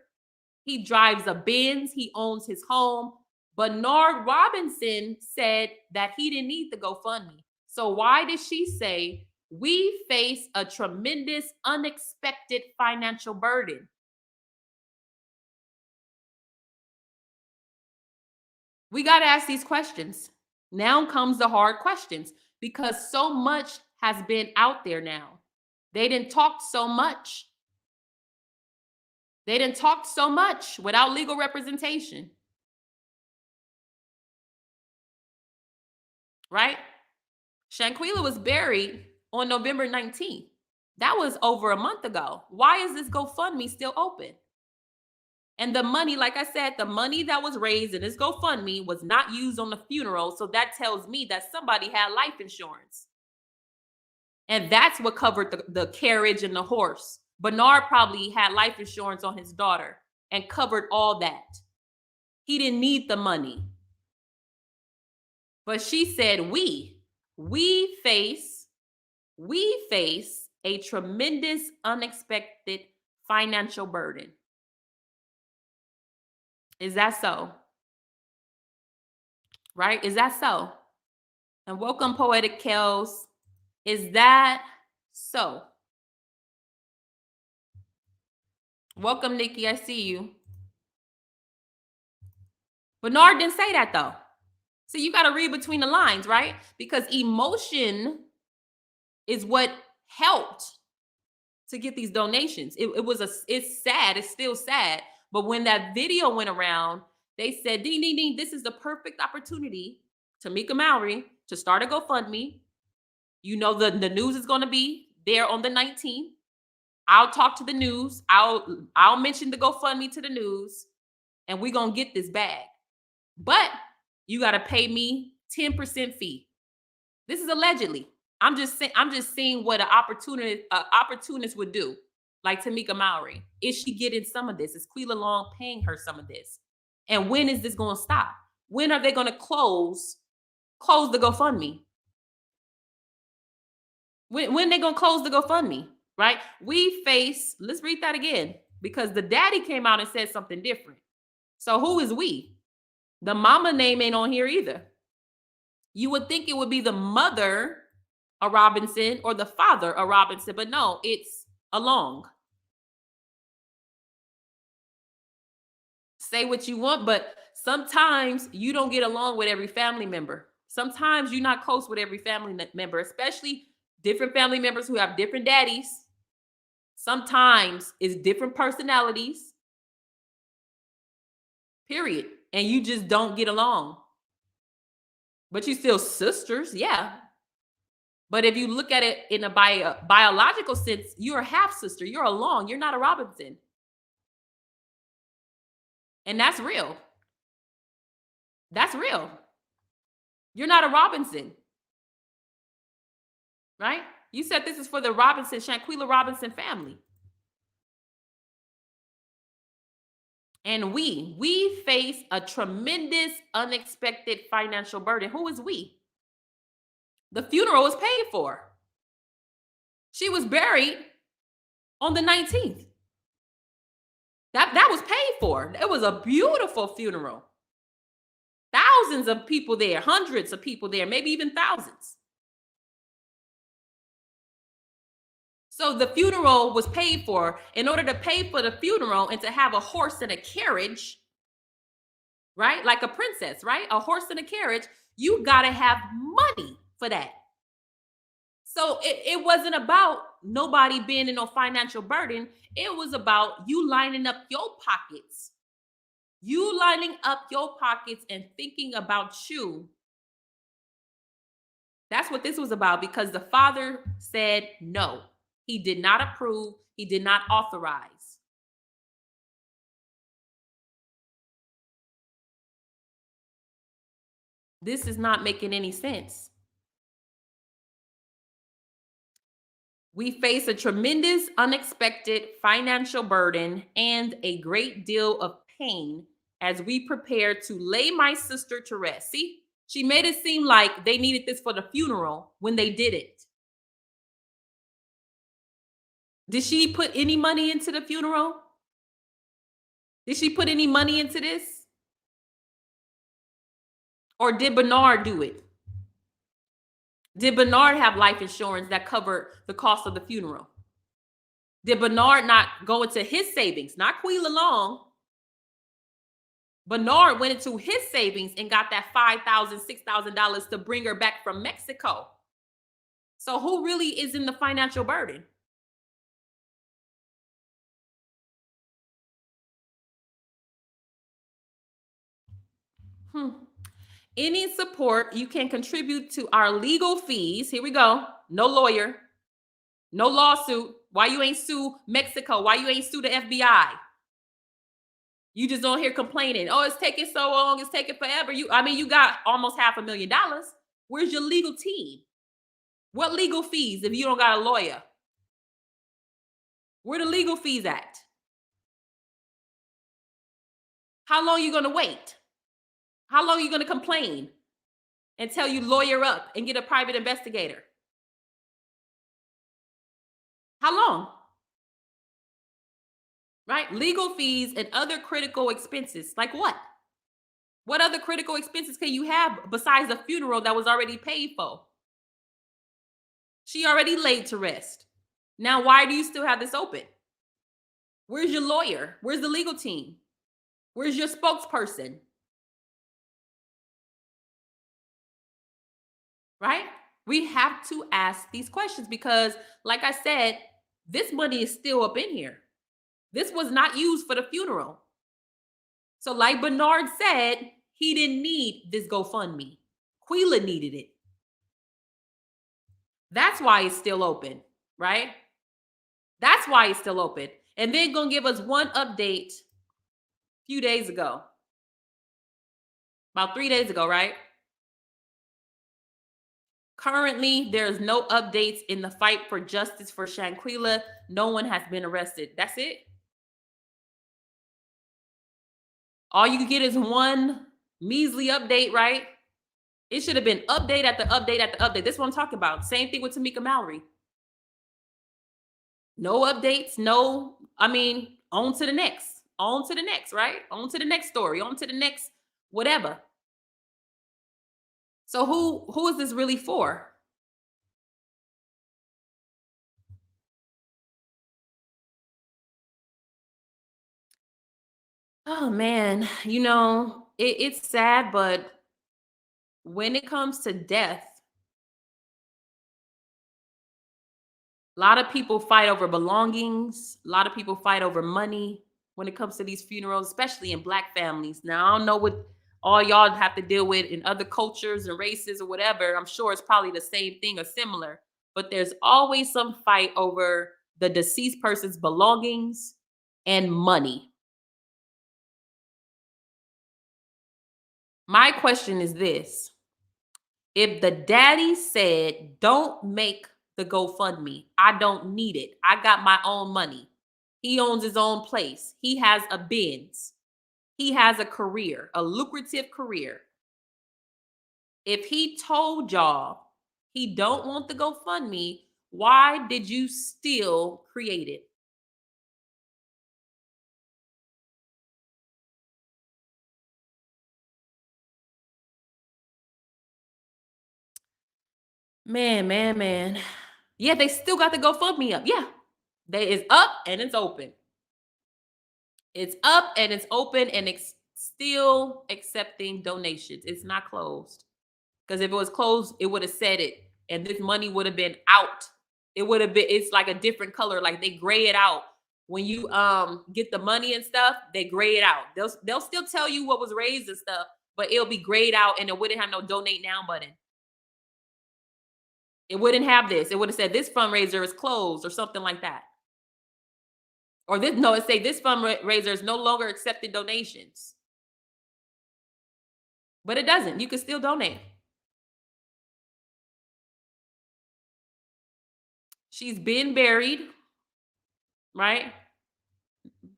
He drives a Benz. He owns his home. Bernard Robinson said that he didn't need the GoFundMe. So why did she say we face a tremendous, unexpected financial burden? We got to ask these questions. Now comes the hard questions, because so much has been out there now. They didn't talk so much. They didn't talk so much without legal representation. Right? Shanquella was buried on November 19th. That was over a month ago. Why is this GoFundMe still open? And the money, like I said, the money that was raised in this GoFundMe was not used on the funeral. So that tells me that somebody had life insurance. And that's what covered the carriage and the horse. Bernard probably had life insurance on his daughter and covered all that. He didn't need the money. But she said, we face a tremendous, unexpected financial burden. Is that so? Right? Is that so? And welcome, Poetic Kels. Is that so? Welcome, Nikki. I see you. Bernard didn't say that though. So you got to read between the lines, right? Because emotion is what helped to get these donations. It's sad. It's still sad. But when that video went around, they said, ding, ding, ding, this is the perfect opportunity, Tamika Mallory, to start a GoFundMe. You know, the news is going to be there on the 19th. I'll talk to the news. I'll mention the GoFundMe to the news, and we're going to get this bag. But you got to pay me 10% fee. This is allegedly. I'm just seeing what an opportunist would do, like Tamika Mowry. Is she getting some of this? Is Quila Long paying her some of this? And when is this going to stop? When are they going to close the GoFundMe? When they going to close the GoFundMe? Right? Let's read that again, because the daddy came out and said something different. So who is we? The mama name ain't on here either. You would think it would be the mother, a Robinson, or the father, a Robinson, but no, it's a Long. Say what you want, but sometimes you don't get along with every family member. Sometimes you're not close with every family member, especially different family members who have different daddies. Sometimes it's different personalities, period. And you just don't get along. But you still sisters, yeah. But if you look at it in a biological sense, you're a half sister. You're a Long. You're not a Robinson. And that's real. That's real. You're not a Robinson. Right? You said this is for the Robinson, Shanquella Robinson family. And we face a tremendous, unexpected financial burden. Who is we? The funeral was paid for. She was buried on the 19th. That was paid for. It was a beautiful funeral. Thousands of people there, hundreds of people there, maybe even thousands. So the funeral was paid for. In order to pay for the funeral and to have a horse and a carriage, right? Like a princess, right? A horse and a carriage, you got to have money for that. So it wasn't about nobody being in no financial burden. It was about you lining up your pockets. You lining up your pockets and thinking about you. That's what this was about, because the father said no. He did not approve. He did not authorize. This is not making any sense. We face a tremendous, unexpected financial burden and a great deal of pain as we prepare to lay my sister to rest. See, she made it seem like they needed this for the funeral when they didn't. Did she put any money into the funeral? Did she put any money into this? Or did Bernard do it? Did Bernard have life insurance that covered the cost of the funeral? Did Bernard not go into his savings? Not Quila Long. Bernard went into his savings and got that $5,000, $6,000 to bring her back from Mexico. So who really is in the financial burden? Any support you can contribute to our legal fees. Here we go. No lawyer, no lawsuit. Why you ain't sue Mexico? Why you ain't sue the FBI? You just don't hear complaining. Oh, it's taking so long. It's taking forever. You got almost $500,000. Where's your legal team? What legal fees if you don't got a lawyer? Where the legal fees at? How long are you going to wait? How long are you going to complain until you lawyer up and get a private investigator? How long? Right? Legal fees and other critical expenses. Like what? What other critical expenses can you have besides the funeral that was already paid for? She already laid to rest. Now, why do you still have this open? Where's your lawyer? Where's the legal team? Where's your spokesperson? Right? We have to ask these questions because, like I said, this money is still up in here. This was not used for the funeral. So like Bernard said, he didn't need this GoFundMe. Quila needed it. That's why it's still open, right? That's why it's still open. And then gonna give us one update a few days ago. About 3 days ago, right? Currently, there's no updates in the fight for justice for Shanquella. No one has been arrested. That's it. All you get is one measly update, right? It should have been update after update after update. This is what I'm talking about. Same thing with Tamika Mallory. No updates, no, I mean, on to the next, right? On to the next story, on to the next whatever. So who is this really for? Oh man, it's sad, but when it comes to death, a lot of people fight over belongings. A lot of people fight over money when it comes to these funerals, especially in Black families. Now, I don't know what all y'all have to deal with in other cultures and races or whatever. I'm sure it's probably the same thing or similar, but there's always some fight over the deceased person's belongings and money. My question is this: if the daddy said, don't make the GoFundMe, I don't need it, I got my own money. He owns his own place. He has a Benz. He has a career, a lucrative career. If he told y'all he don't want the GoFundMe, why did you still create it? Man. Yeah, they still got the GoFundMe up. Yeah. It's up and it's open. It's up and it's open and it's still accepting donations. It's not closed. Because if it was closed, it would have said it, and this money would have been out. It would have been. It's like a different color. Like they gray it out when you get the money and stuff. They gray it out. They'll still tell you what was raised and stuff, but it'll be grayed out, and it wouldn't have no donate now button. It wouldn't have this. It would have said this fundraiser is closed or something like that. Or this, no, it say this fundraiser is no longer accepting donations. But it doesn't. You can still donate. She's been buried, right?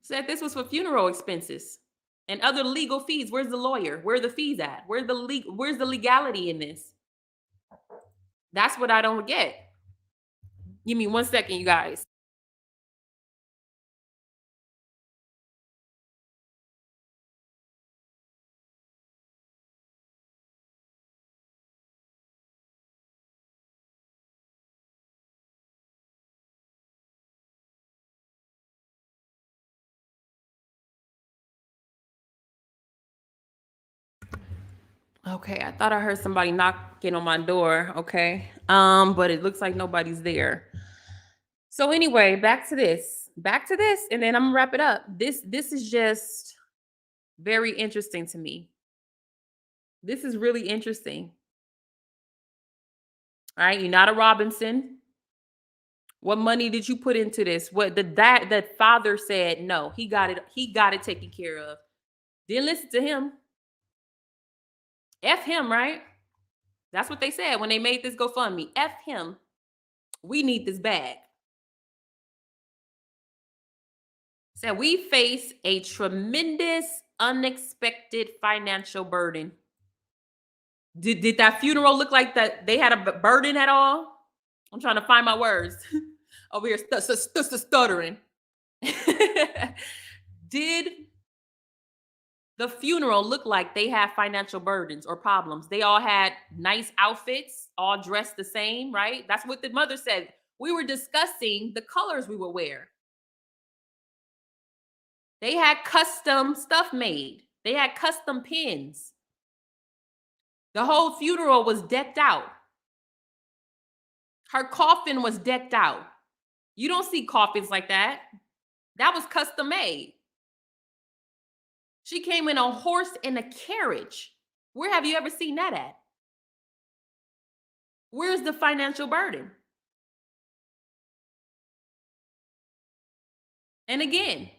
Said this was for funeral expenses and other legal fees. Where's the lawyer? Where are the fees at? Where's the legality in this? That's what I don't get. Give me 1 second, you guys. Okay, I thought I heard somebody knocking on my door. Okay. But it looks like nobody's there. So anyway, back to this. Back to this, and then I'm gonna wrap it up. This is just very interesting to me. This is really interesting. All right, you're not a Robinson. What money did you put into this? What that father said, no, he got it taken care of. Didn't listen to him. F him, right? That's what they said when they made this GoFundMe. F him. We need this bag. Said we face a tremendous, unexpected financial burden. Did that funeral look like that they had a burden at all? I'm trying to find my words over here, stuttering. Did the funeral look like they had financial burdens or problems? They all had nice outfits, all dressed the same, right? That's what the mother said. We were discussing the colors we would wear. They had custom stuff made. They had custom pins. The whole funeral was decked out. Her coffin was decked out. You don't see coffins like that. That was custom made. She came in a horse and a carriage. Where have you ever seen that at? Where's the financial burden? And again,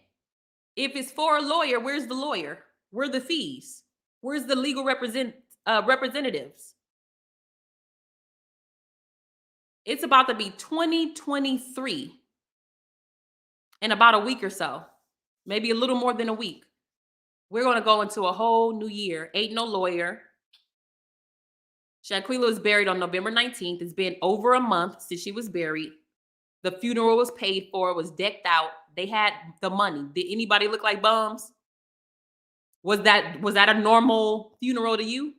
if it's for a lawyer, where's the lawyer? Where are the fees? Where's the legal representatives? It's about to be 2023 in about a week or so, maybe a little more than a week. We're going to go into a whole new year. Ain't no lawyer. Shanquella was buried on November 19th. It's been over a month since she was buried. The funeral was paid for, was decked out. They had the money. Did anybody look like bums? Was that a normal funeral to you?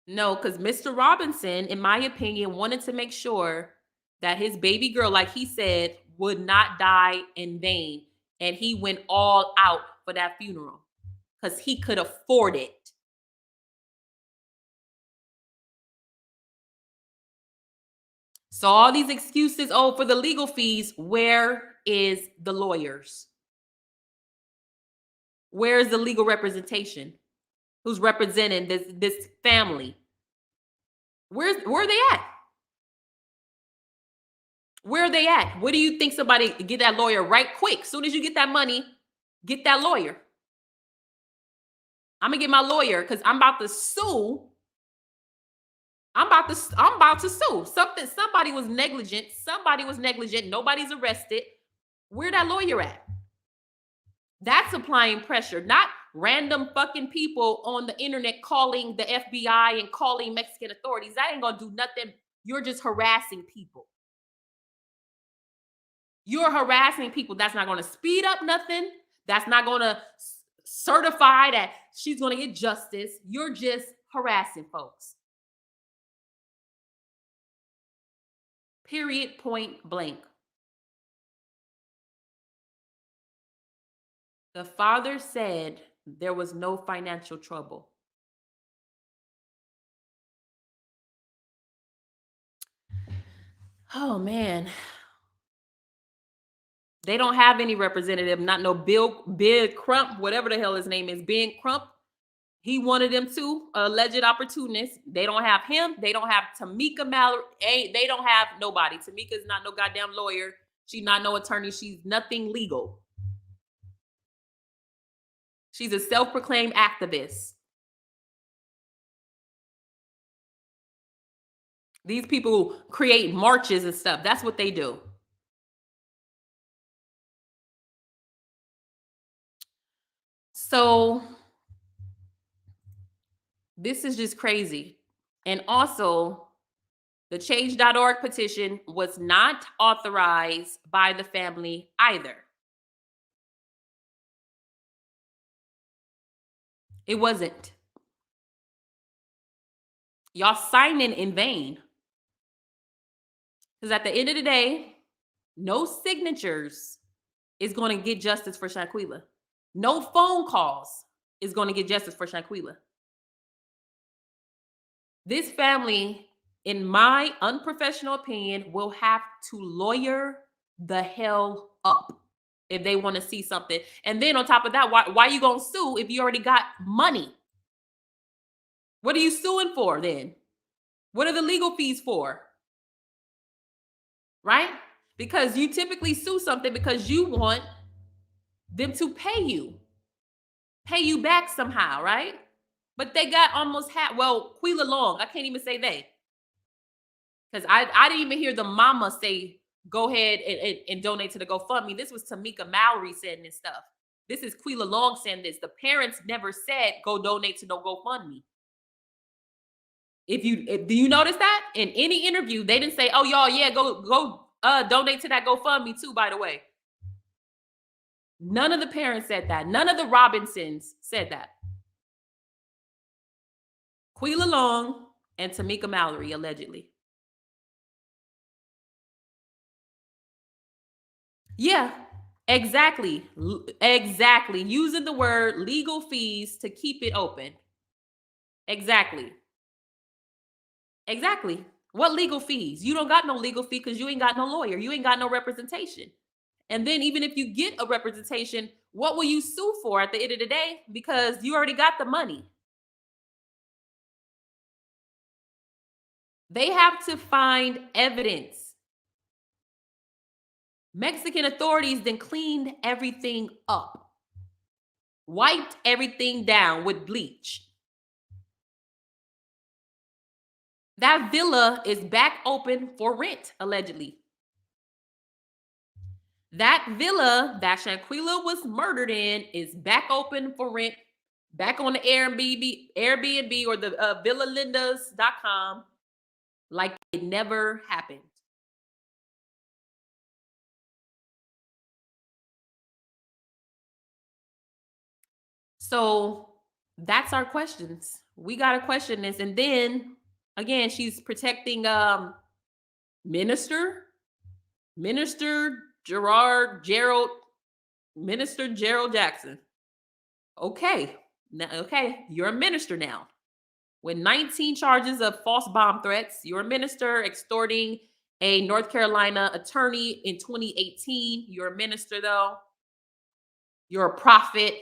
No, because Mr. Robinson, in my opinion, wanted to make sure that his baby girl, like he said, would not die in vain. And he went all out for that funeral because he could afford it. So all these excuses, oh, for the legal fees, where is the lawyers? Where is the legal representation? Who's representing this family? Where are they at? Where are they at? What do you think somebody get that lawyer right quick? Soon as you get that money, get that lawyer. I'm gonna get my lawyer because I'm about to sue. I'm about to sue. Somebody was negligent. Somebody was negligent. Nobody's arrested. Where that lawyer at? That's applying pressure, not random fucking people on the internet calling the FBI and calling Mexican authorities. That ain't gonna do nothing. You're just harassing people. You're harassing people. That's not gonna speed up nothing. That's not gonna certify that she's gonna get justice. You're just harassing folks. Period, point blank. The father said there was no financial trouble. Oh man. They don't have any representative, not no Bill Crump, whatever the hell his name is, Ben Crump. He wanted them to, alleged opportunists. They don't have him. They don't have Tamika Mallory. They don't have nobody. Tamika's not no goddamn lawyer. She's not no attorney. She's nothing legal. She's a self-proclaimed activist. These people create marches and stuff. That's what they do. So this is just crazy. And also, the change.org petition was not authorized by the family either. It wasn't. Y'all signing in vain. Because at the end of the day, no signatures is going to get justice for Shanquella. No phone calls is going to get justice for Shanquella. This family, in my unprofessional opinion, will have to lawyer the hell up if they want to see something. And then on top of that, why you going to sue if you already got money? What are you suing for then? What are the legal fees for? Right? Because you typically sue something because you want them to pay you back somehow, right? But they got almost half. Well, Quila Long, I can't even say they, because I didn't even hear the mama say go ahead and donate to the GoFundMe. This was Tamika Mallory saying this stuff. This is Quila Long saying this. The parents never said go donate to no GoFundMe. Do you notice that in any interview they didn't say, oh y'all, yeah, go donate to that GoFundMe too, by the way. None of the parents said that. None of the Robinsons said that. Quila Long and Tamika Mallory, allegedly. Yeah, exactly. Exactly. Using the word legal fees to keep it open. Exactly. Exactly. What legal fees? You don't got no legal fee because you ain't got no lawyer. You ain't got no representation. And then even if you get a representation, what will you sue for at the end of the day? Because you already got the money. They have to find evidence. Mexican authorities then cleaned everything up, wiped everything down with bleach. That villa is back open for rent, allegedly. That villa that Shanquella was murdered in is back open for rent, back on the Airbnb or the villalindas.com, like it never happened. So that's our questions. We got to question this. And then again, she's protecting Minister, Minister Gerald, Minister Gerald Jackson. Okay. Now, okay, you're a minister now. With 19 charges of false bomb threats, you're a minister extorting a North Carolina attorney in 2018. You're a minister, though. You're a prophet.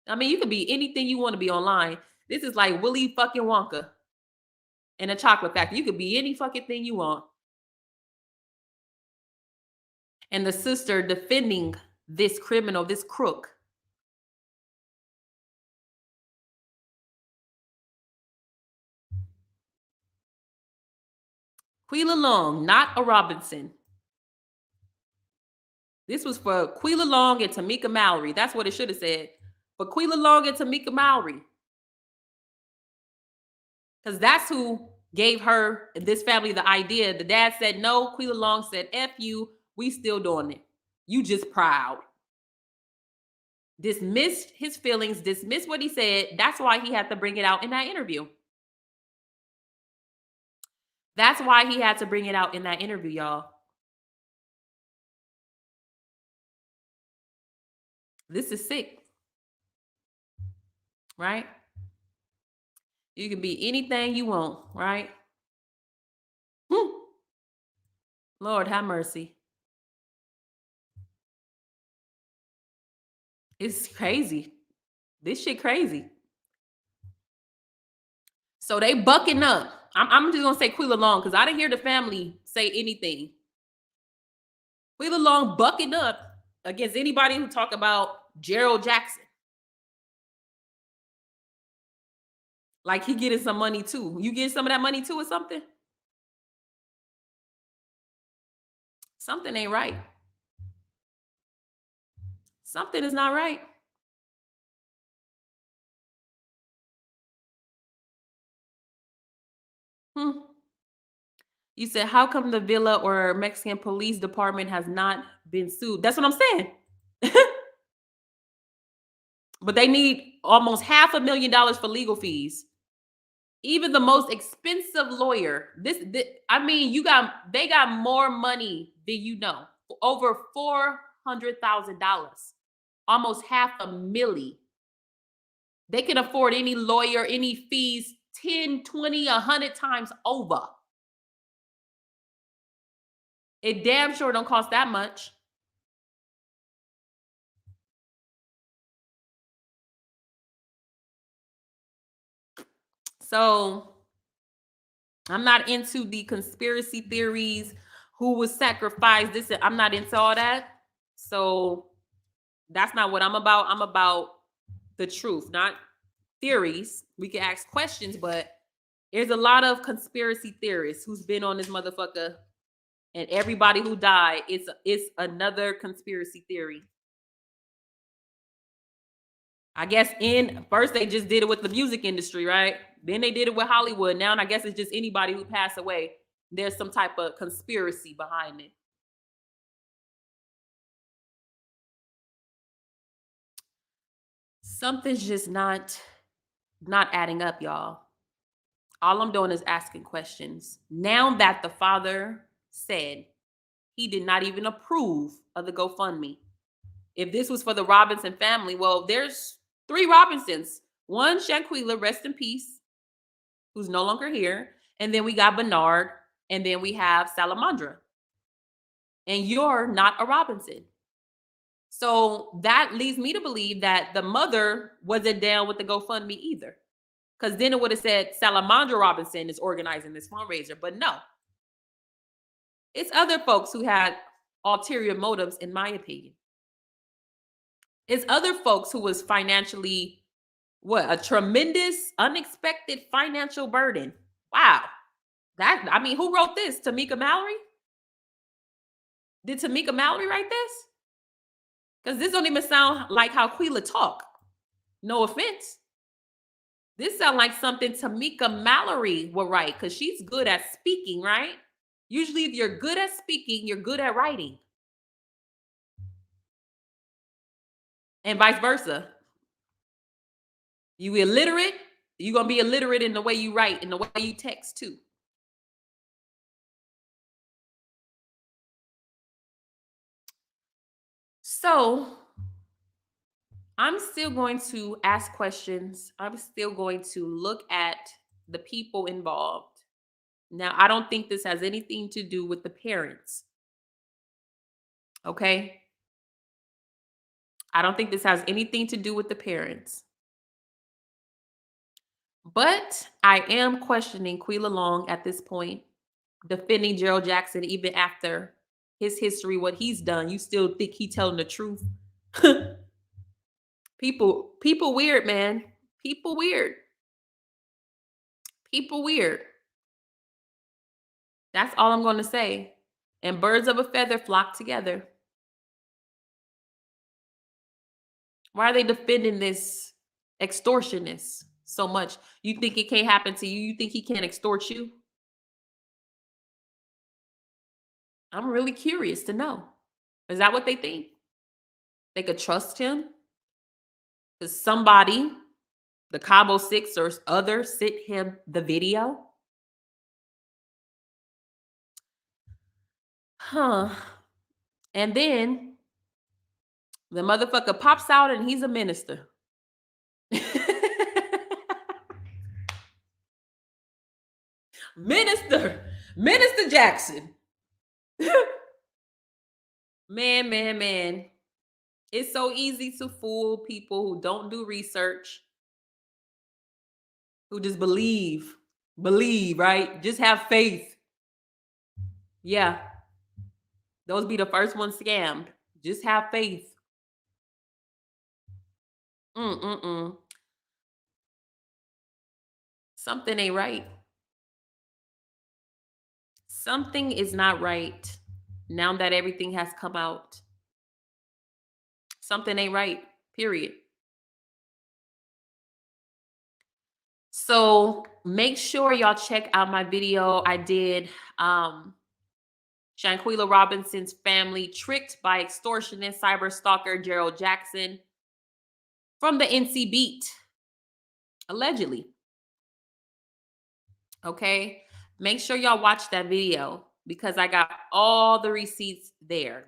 I mean, you could be anything you want to be online. This is like Willy fucking Wonka in a chocolate factory. You could be any fucking thing you want. And the sister defending this criminal, this crook. Quila Long, not a Robinson. This was for Quila Long and Tamika Mallory. That's what it should have said. For Quila Long and Tamika Mallory. Because that's who gave her, this family, the idea. The dad said no. Quila Long said, F you, we still doing it. You just proud. Dismissed his feelings, dismissed what he said. That's why he had to bring it out in that interview. That's why he had to bring it out in that interview, y'all. This is sick. Right? You can be anything you want, right? Lord have mercy. It's crazy. This shit crazy. So they bucking up. I'm just gonna say Quila Long because I didn't hear the family say anything. Quila Long bucking up against anybody who talk about Gerald Jackson. Like he getting some money too. You getting some of that money too or something? Something ain't right. Something is not right. You said, how come the villa or Mexican police department has not been sued? That's what I'm saying. But they need almost $500,000 for legal fees. Even the most expensive lawyer, I mean, they got more money than you know. Over $400,000. Almost $500,000. They can afford any lawyer, any fees 10, 20, 100 times over. It damn sure don't cost that much. So I'm not into the conspiracy theories, who was sacrificed, this, I'm not into all that. So that's not what I'm about. I'm about the truth, not theories. We can ask questions, but there's a lot of conspiracy theorists who's been on this motherfucker, and everybody who died, it's another conspiracy theory. I guess first they just did it with the music industry, right? Then they did it with Hollywood. Now I guess it's just anybody who passed away. There's some type of conspiracy behind it. Something's just not adding up, y'all. All I'm doing is asking questions. Now that the father said he did not even approve of the GoFundMe. If this was for the Robinson family, well, there's 3 Robinsons. One, Shanquella, rest in peace, who's no longer here. And then we got Bernard. And then we have Salamandra. And you're not a Robinson. So that leads me to believe that the mother wasn't down with the GoFundMe either. Because then it would have said Salamandra Robinson is organizing this fundraiser. But no. It's other folks who had ulterior motives, in my opinion. It's other folks who was financially, a tremendous, unexpected financial burden. Wow. Who wrote this? Tamika Mallory? Did Tamika Mallory write this? Because this don't even sound like how Quila talk. No offense. This sounds like something Tamika Mallory will write because she's good at speaking, right? Usually, if you're good at speaking, you're good at writing, and vice versa. You illiterate, you're gonna be illiterate in the way you write, in the way you text too. So I'm still going to ask questions. I'm still going to look at the people involved. Now, I don't think this has anything to do with the parents. Okay? I don't think this has anything to do with the parents. But I am questioning Quila Long at this point, defending Gerald Jackson even after his history, what he's done. You still think he telling the truth? People weird, man. People weird. People weird. That's all I'm going to say. And birds of a feather flock together. Why are they defending this extortionist so much? You think it can't happen to you? You think he can't extort you? I'm really curious to know. Is that what they think? They could trust him? Because somebody, the Cabo Six or others, sent him the video? Huh. And then the motherfucker pops out and he's a minister. Minister Jackson. Man. It's so easy to fool people who don't do research, who just believe, right? Just have faith. Yeah. Those be the first ones scammed. Just have faith. Something ain't right. Something is not right now that everything has come out. Something ain't right, period. So make sure y'all check out my video I did. Shanquella Robinson's family tricked by extortionist cyber stalker Gerald Jackson from the NC Beat, allegedly. Okay, make sure y'all watch that video because I got all the receipts there.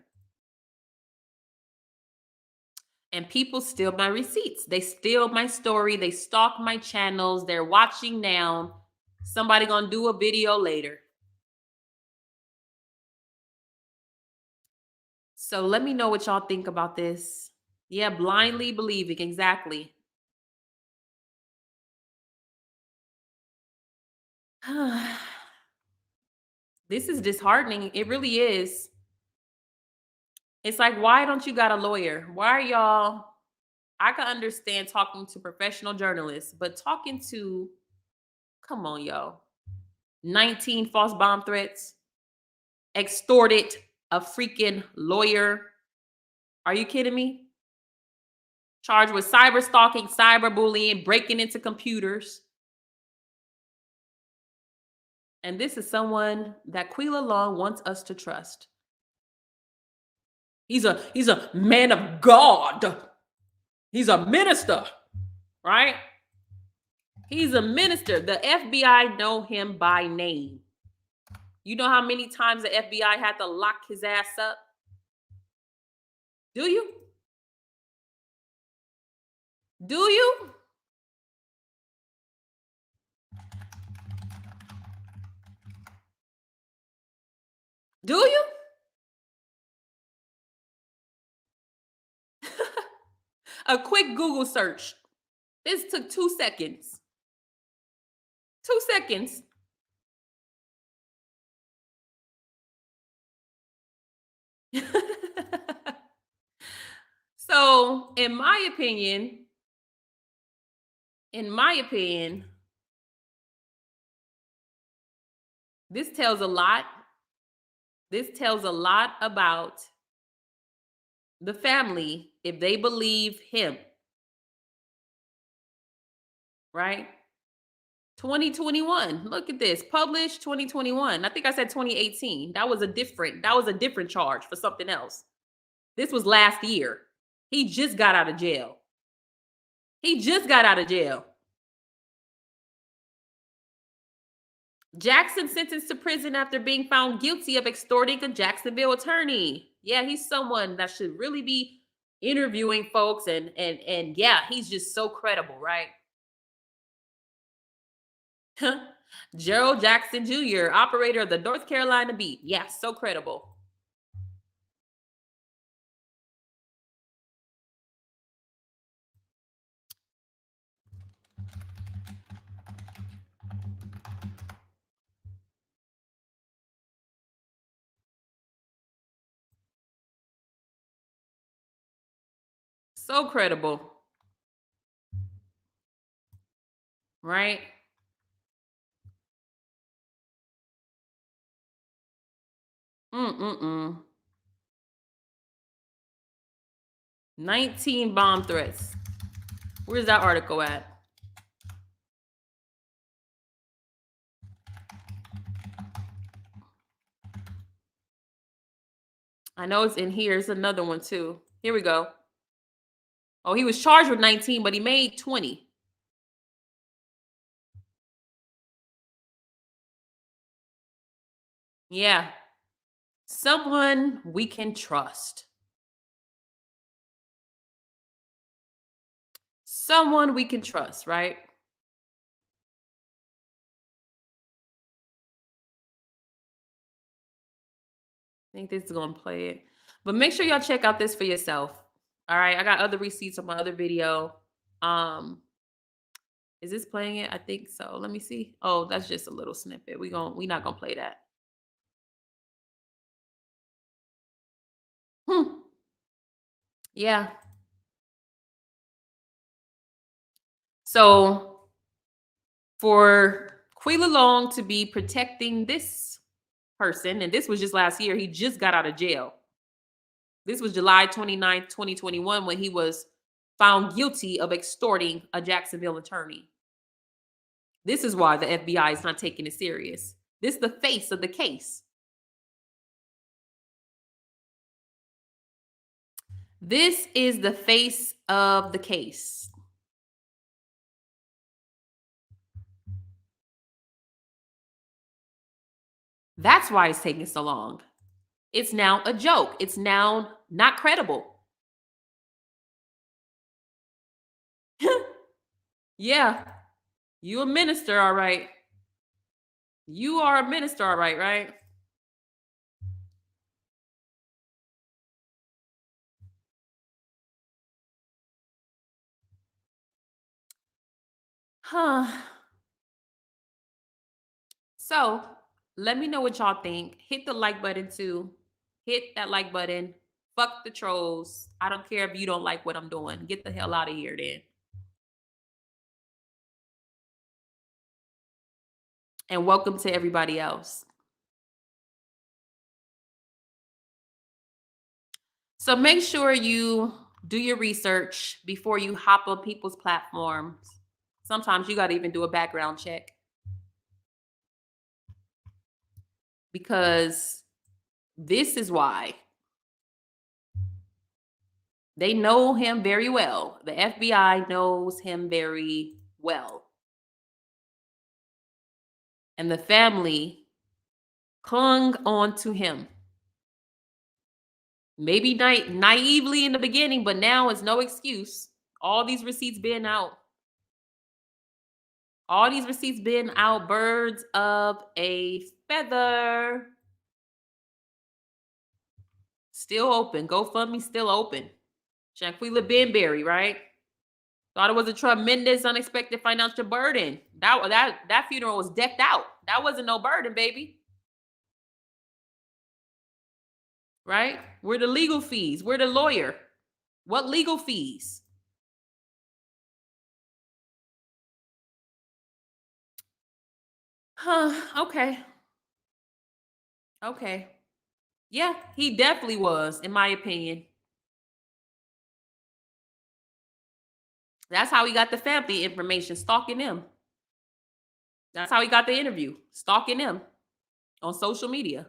And people steal my receipts. They steal my story. They stalk my channels. They're watching now. Somebody gonna do a video later. So let me know what y'all think about this. Yeah, blindly believing, exactly. This is disheartening. It really is. It's like, why don't you got a lawyer? Why are y'all? I can understand talking to professional journalists, but talking to, come on, y'all, 19 false bomb threats, extorted a freaking lawyer. Are you kidding me? Charged with cyber stalking, cyber bullying, breaking into computers. And this is someone that Quila Long wants us to trust. He's a man of God. He's a minister, right? He's a minister. The FBI know him by name. You know how many times the FBI had to lock his ass up? Do you? Do you? Do you? A quick Google search. This took 2 seconds. 2 seconds. So, in my opinion, This tells a lot. This tells a lot about the family if they believe him, right? 2021. Look at this. Published 2021. I think I said 2018. That was a different charge for something else. This was last year. He just got out of jail. He just got out of jail. Jackson sentenced to prison after being found guilty of extorting a Jacksonville attorney. Yeah, he's someone that should really be interviewing folks and yeah, he's just so credible, right? Gerald Jackson Jr., operator of the North Carolina beat. Yeah, so credible. So credible, right? Mm-mm-mm. 19 bomb threats. Where's that article at? I know it's in here. It's another one too. Here we go. Oh, he was charged with 19, but he made 20. Yeah. Someone we can trust. Someone we can trust, right? I think this is going to play it. But make sure y'all check out this for yourself. All right. I got other receipts on my other video. Um, is this playing it? I think so. Let me see. Oh, that's just a little snippet. We not gonna play that. Yeah. So for Quila Long to be protecting this person, and this was just last year, he just got out of jail. This was July 29th, 2021, when he was found guilty of extorting a Jacksonville attorney. This is why the FBI is not taking it serious. This is the face of the case. This is the face of the case. That's why it's taking so long. It's now a joke. It's now not credible. Yeah. You a minister, all right. You are a minister, all right, right? Huh. So let me know what y'all think. Hit the like button too. Hit that like button. Fuck the trolls. I don't care if you don't like what I'm doing. Get the hell out of here then. And welcome to everybody else. So make sure you do your research before you hop on people's platforms. Sometimes you got to even do a background check because this is why they know him very well. The FBI knows him very well. And the family clung on to him. Maybe naively in the beginning, but now it's no excuse. All these receipts been out. All these receipts been out. Birds of a feather. Still open. GoFundMe still open. Shanquella Benberry, right? Thought it was a tremendous, unexpected financial burden. That funeral was decked out. That wasn't no burden, baby. Right? Where the legal fees? Where the lawyer? What legal fees? Huh, okay. Okay. Yeah, he definitely was, in my opinion. That's how he got the family information, stalking them. That's how he got the interview, stalking them on social media.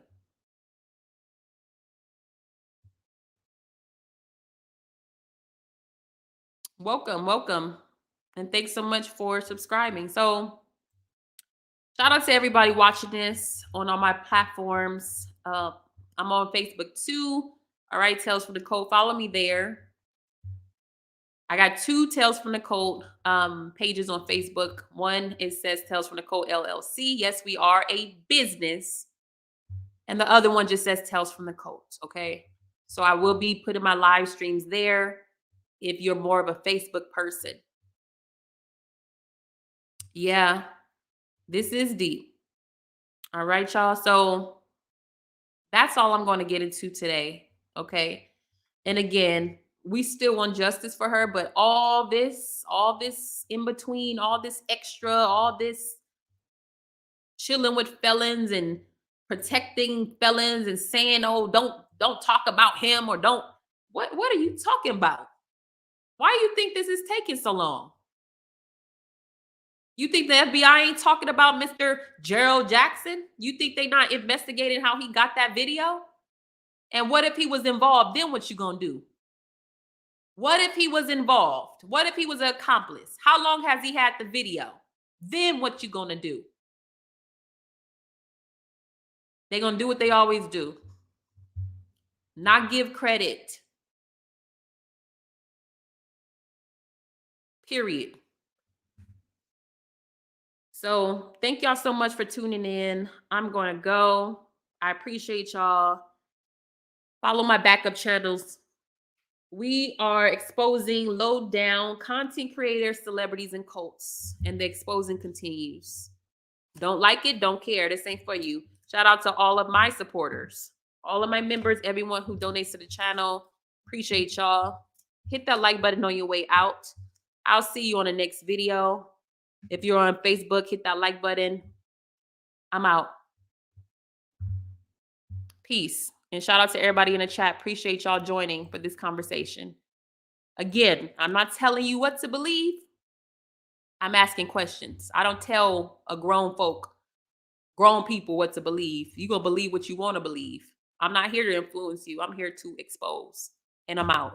Welcome, welcome. And thanks so much for subscribing. So, shout out to everybody watching this on all my platforms. I'm on Facebook too. All right, Tales from the Code. Follow me there. I got two Tales from the Code pages on Facebook. One, it says Tales from the Code LLC. Yes, we are a business. And the other one just says Tales from the Code. Okay. So I will be putting my live streams there if you're more of a Facebook person. Yeah, this is deep. All right, y'all. So that's all I'm going to get into today. Okay. And again, we still want justice for her, but all this in between, all this extra, all this chilling with felons and protecting felons and saying, "Oh, don't talk about him," or don't what are you talking about? Why do you think this is taking so long? You think the FBI ain't talking about Mr. Gerald Jackson? You think they not investigating how he got that video? And what if he was involved? Then what you gonna do? What if he was involved? What if he was an accomplice? How long has he had the video? Then what you gonna do? They gonna do what they always do. Not give credit. Period. So thank y'all so much for tuning in. I'm gonna go. I appreciate y'all. Follow my backup channels. We are exposing low down content creators, celebrities, and cults, and the exposing continues. Don't like it, don't care. This ain't for you. Shout out to all of my supporters, all of my members, everyone who donates to the channel. Appreciate y'all. Hit that like button on your way out. I'll see you on the next video. If you're on Facebook, hit that like button. I'm out. Peace. And shout out to everybody in the chat. Appreciate y'all joining for this conversation. Again, I'm not telling you what to believe. I'm asking questions. I don't tell a grown people what to believe. You're going to believe what you want to believe. I'm not here to influence you. I'm here to expose. And I'm out.